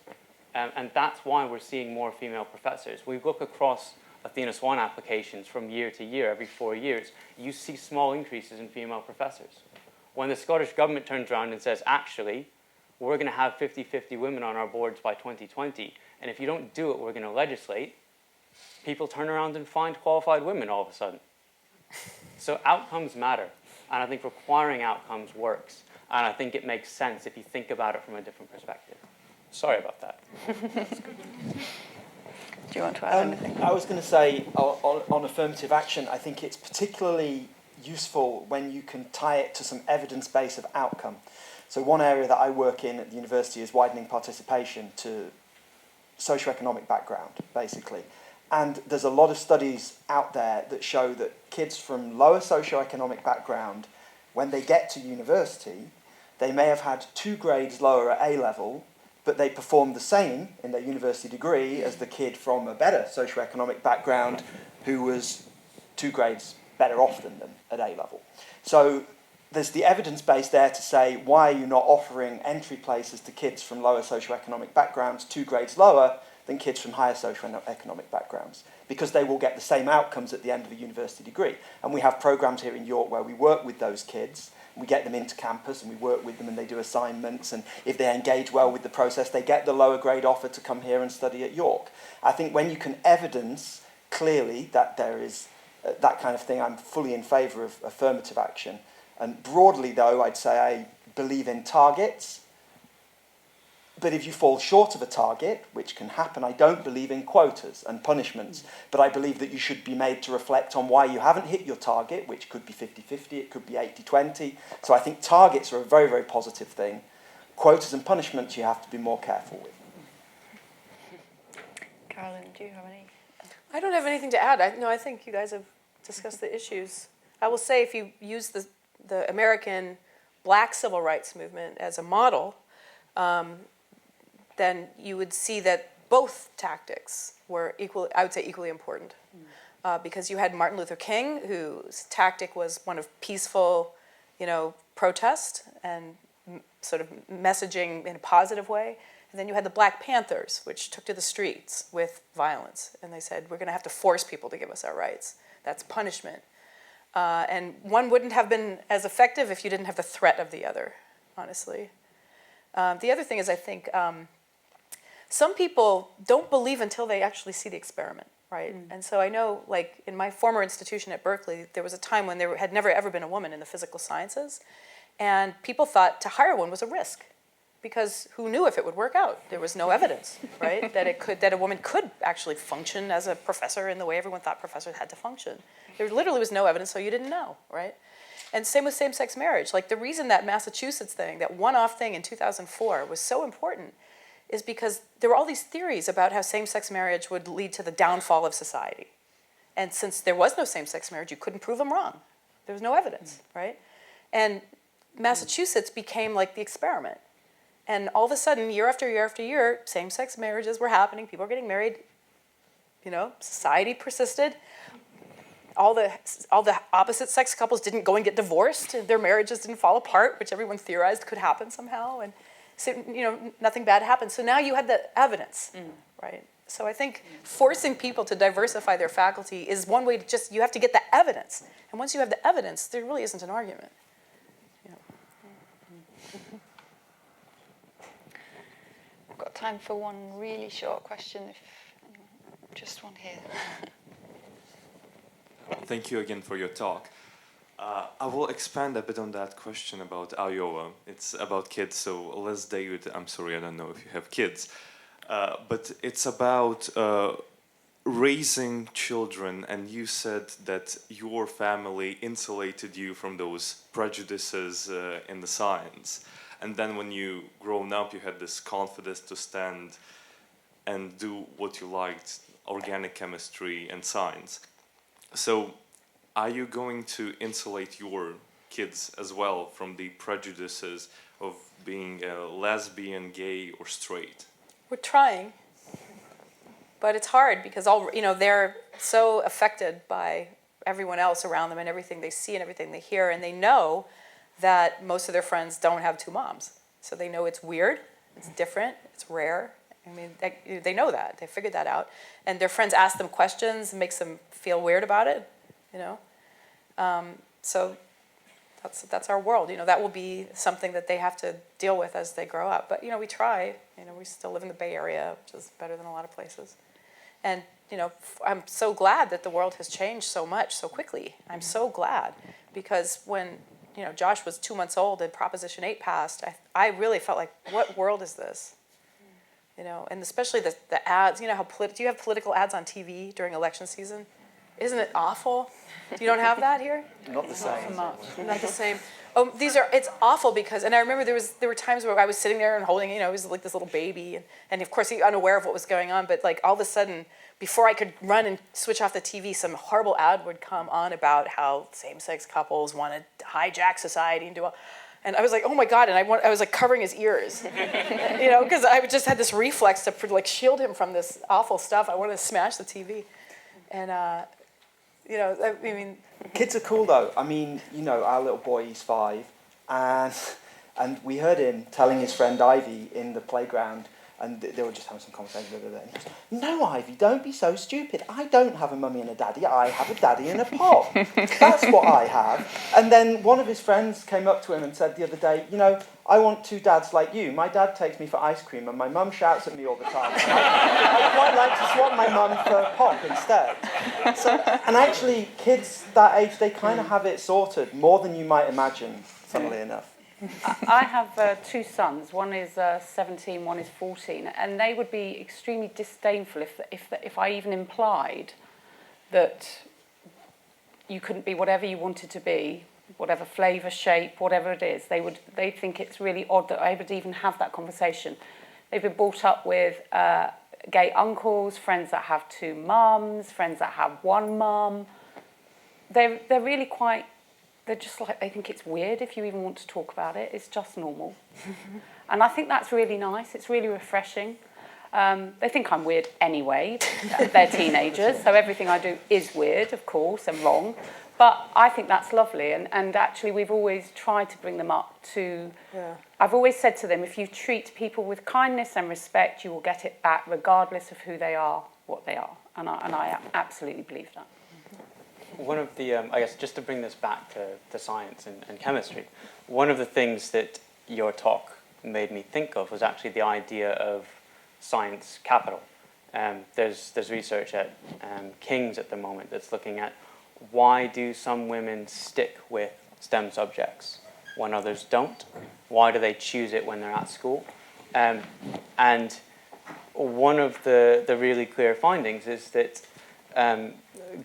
And that's why we're seeing more female professors. We look across Athena SWAN applications from year to year, every 4 years, you see small increases in female professors. When the Scottish government turns around and says, actually, we're going to have 50-50 women on our boards by 2020, And if you don't do what we're going to legislate, people turn around and find qualified women all of a sudden. So outcomes matter. And I think requiring outcomes works. And I think it makes sense if you think about it from a different perspective. Sorry about that. Do you want to add anything? I was going to say, on affirmative action, I think it's particularly useful when you can tie it to some evidence base of outcome. So one area that I work in at the university is widening participation to socioeconomic background, basically. And there's a lot of studies out there that show that kids from lower socioeconomic background, when they get to university, they may have had 2 grades lower at A-level, but they perform the same in their university degree as the kid from a better socioeconomic background who was 2 grades better off than them at A-level. So there's the evidence base there to say, why are you not offering entry places to kids from lower socioeconomic backgrounds 2 grades lower than kids from higher socioeconomic backgrounds? Because they will get the same outcomes at the end of a university degree. And we have programs here in York where we work with those kids. We get them into campus and we work with them and they do assignments, and if they engage well with the process, they get the lower grade offer to come here and study at York. I think when you can evidence clearly that there is that kind of thing, I'm fully in favour of affirmative action. And broadly though, I'd say I believe in targets, but if you fall short of a target, which can happen, I don't believe in quotas and punishments, but I believe that you should be made to reflect on why you haven't hit your target, which could be 50-50, it could be 80-20. So I think targets are a very, very positive thing. Quotas and punishments you have to be more careful with. Carolyn, do you have any? I don't have anything to add. I think you guys have discussed the issues. I will say if you use the American Black civil rights movement as a model, then you would see that both tactics were equally important. Because you had Martin Luther King, whose tactic was one of peaceful, protest and sort of messaging in a positive way. And then you had the Black Panthers, which took to the streets with violence. And they said, we're going to have to force people to give us our rights. That's punishment. And one wouldn't have been as effective if you didn't have the threat of the other, honestly. The other thing is, I think, some people don't believe until they actually see the experiment, right? And so I know, like, in my former institution at Berkeley, there was a time when there had never ever been a woman in the physical sciences, and people thought to hire one was a risk, because who knew if it would work out? There was no evidence, right? that a woman could actually function as a professor in the way everyone thought professors had to function. There literally was no evidence, so you didn't know, right? And same with same-sex marriage. Like, the reason that Massachusetts thing, that one-off thing in 2004 was so important is because there were all these theories about how same-sex marriage would lead to the downfall of society. And since there was no same-sex marriage, you couldn't prove them wrong. There was no evidence, right? And Massachusetts became like the experiment. And all of a sudden, year after year after year, same-sex marriages were happening. People were getting married. Society persisted. All the opposite-sex couples didn't go and get divorced. Their marriages didn't fall apart, which everyone theorized could happen somehow. And so, nothing bad happened. So now you had the evidence, right? So I think forcing people to diversify their faculty is one way to you have to get the evidence. And once you have the evidence, there really isn't an argument. I've got time for one really short question, just one here. Thank you again for your talk. I will expand a bit on that question about Iowa. It's about kids, so Les David, I'm sorry, I don't know if you have kids, but it's about raising children, and you said that your family insulated you from those prejudices in the science. And then when you grown up, you had this confidence to stand and do what you liked, organic chemistry and science. So are you going to insulate your kids as well from the prejudices of being a lesbian, gay, or straight? We're trying, but it's hard because they're so affected by everyone else around them and everything they see and everything they hear, and they know that most of their friends don't have two moms. So they know it's weird, it's different, it's rare. I mean, they know that. They figured that out. And their friends ask them questions, it makes them feel weird about it, So that's our world. That will be something that they have to deal with as they grow up. But we try. We still live in the Bay Area, which is better than a lot of places. And I'm so glad that the world has changed so much so quickly. I'm so glad, because when Josh was 2 months old and Proposition 8 passed, I really felt like, what world is this? And especially the ads. How do you have political ads on TV during election season? Isn't it awful? You don't have that here? Not the same. Not the same. Oh, it's awful because, and I remember there were times where I was sitting there and holding, he was like this little baby, and of course he unaware of what was going on, but like all of a sudden, before I could run and switch off the TV, some horrible ad would come on about how same-sex couples want to hijack society and do all. And I was like, oh my God, and I was like covering his ears, because I just had this reflex to like shield him from this awful stuff. I wanted to smash the TV. And, I mean... Kids are cool though. I mean, our little boy, he's 5, and we heard him telling his friend Ivy in the playground, and they were just having some conversation the other day. And he was, no, Ivy, don't be so stupid. I don't have a mummy and a daddy. I have a daddy and a pop. That's what I have. And then one of his friends came up to him and said the other day, I want 2 dads like you. My dad takes me for ice cream, and my mum shouts at me all the time. I'd quite like to swap my mum for pop instead. So, and actually, kids that age, they kind of have it sorted more than you might imagine, funnily enough. I have 2 sons. One is 17, one is 14, and they would be extremely disdainful if I even implied that you couldn't be whatever you wanted to be, whatever flavour, shape, whatever it is. They think it's really odd that I would even have that conversation. They've been brought up with gay uncles, friends that have 2 mums, friends that have 1 mum. They're really quite. They're just like, they think it's weird if you even want to talk about it. It's just normal. And I think that's really nice. It's really refreshing. They think I'm weird anyway. They're teenagers, so everything I do is weird, of course, and wrong. But I think that's lovely. And actually, we've always tried to bring them up to... Yeah. I've always said to them, if you treat people with kindness and respect, you will get it back, regardless of who they are, what they are. And I absolutely believe that. One of the, I guess, just to bring this back to science and chemistry, one of the things that your talk made me think of was actually the idea of science capital. There's research at King's at the moment that's looking at why do some women stick with STEM subjects when others don't? Why do they choose it when they're at school? And one of the really clear findings is that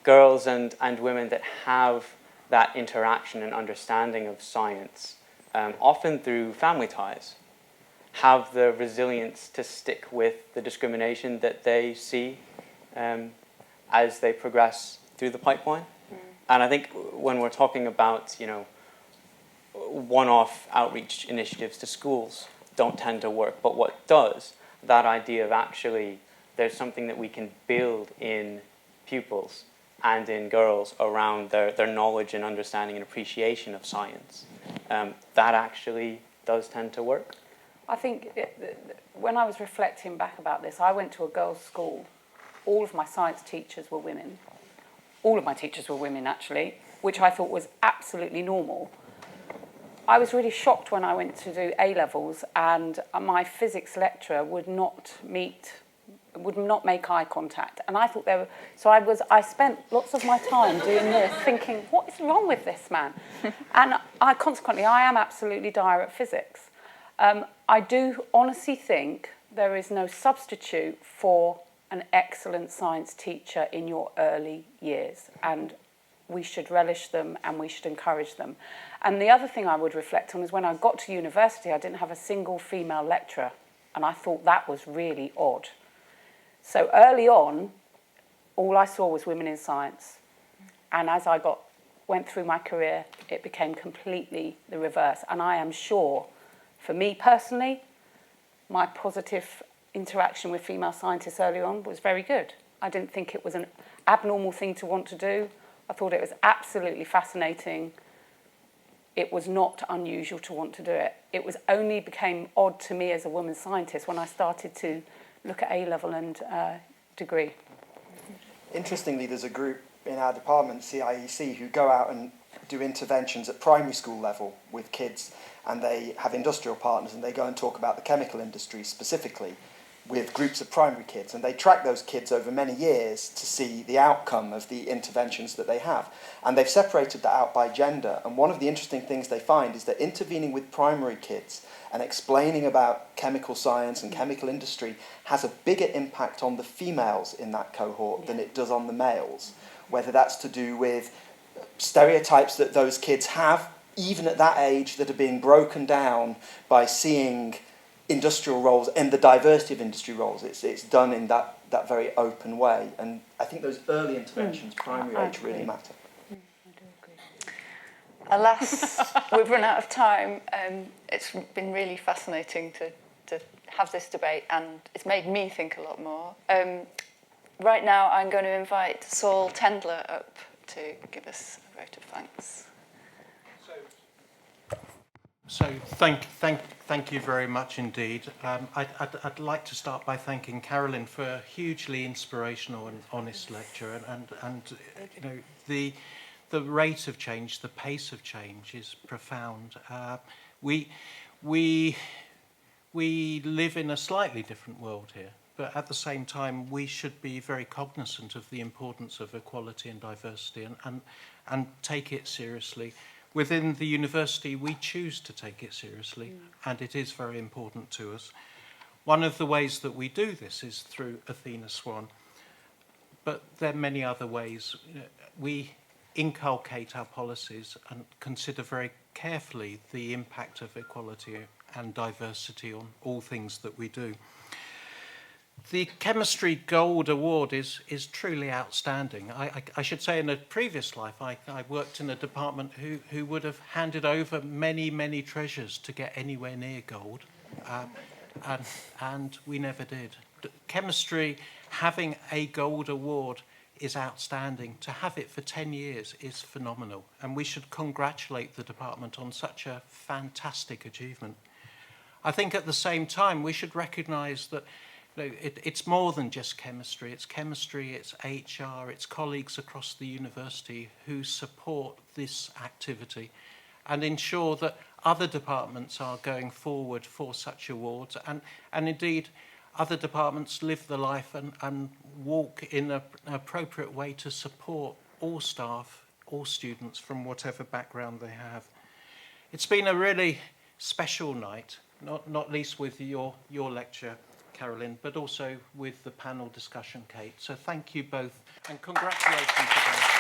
girls and women that have that interaction and understanding of science, often through family ties, have the resilience to stick with the discrimination that they see as they progress through the pipeline. And I think when we're talking about, one-off outreach initiatives to schools don't tend to work, but what does, that idea of actually there's something that we can build in pupils and in girls around their knowledge and understanding and appreciation of science, that actually does tend to work. I think when I was reflecting back about this, I went to a girls' school. All of my science teachers were women. All of my teachers were women, actually, which I thought was absolutely normal. I was really shocked when I went to do A-levels and my physics lecturer would not make eye contact. And I thought I spent lots of my time doing this, thinking, what is wrong with this man? And consequently, I am absolutely dire at physics. I do honestly think there is no substitute for an excellent science teacher in your early years. And we should relish them and we should encourage them. And the other thing I would reflect on is when I got to university, I didn't have a single female lecturer. And I thought that was really odd. So early on, all I saw was women in science. And as I went through my career, it became completely the reverse. And I am sure, for me personally, my positive interaction with female scientists early on was very good. I didn't think it was an abnormal thing to want to do. I thought it was absolutely fascinating. It was not unusual to want to do it. It was only became odd to me as a woman scientist when I started to look at A-level and degree. Interestingly, there's a group in our department, CIEC, who go out and do interventions at primary school level with kids, and they have industrial partners, and they go and talk about the chemical industry specifically with groups of primary kids, and they track those kids over many years to see the outcome of the interventions that they have. And they've separated that out by gender, and one of the interesting things they find is that intervening with primary kids and explaining about chemical science and chemical industry has a bigger impact on the females in that cohort than it does on the males, whether that's to do with stereotypes that those kids have, even at that age, that are being broken down by seeing industrial roles and the diversity of industry roles. It's done in that very open way, and I think those early interventions, primary age, really matter. Alas, we've run out of time. It's been really fascinating to have this debate, and it's made me think a lot more. Right now, I'm going to invite Saul Tendler up to give us a vote of thanks. So thank you very much indeed. I'd like to start by thanking Carolyn for a hugely inspirational and honest lecture, and you know, the rate of change, the pace of change is profound. We live in a slightly different world here, but at the same time we should be very cognizant of the importance of equality and diversity, and take it seriously. Within the university, we choose to take it seriously, and it is very important to us. One of the ways that we do this is through Athena SWAN, but there are many other ways. We inculcate our policies and consider very carefully the impact of equality and diversity on all things that we do. The Chemistry Gold Award is truly outstanding. I should say in a previous life I worked in a department who would have handed over many treasures to get anywhere near gold, and we never did. Chemistry, having a gold award is outstanding. To have it for 10 years is phenomenal, and we should congratulate the department on such a fantastic achievement. I think at the same time we should recognise that it's more than just chemistry. It's chemistry, it's HR, it's colleagues across the university who support this activity and ensure that other departments are going forward for such awards, and indeed other departments live the life and walk in an appropriate way to support all staff, all students from whatever background they have. It's been a really special night, not least with your lecture, Carolyn, but also with the panel discussion, Kate. So thank you both, and congratulations again.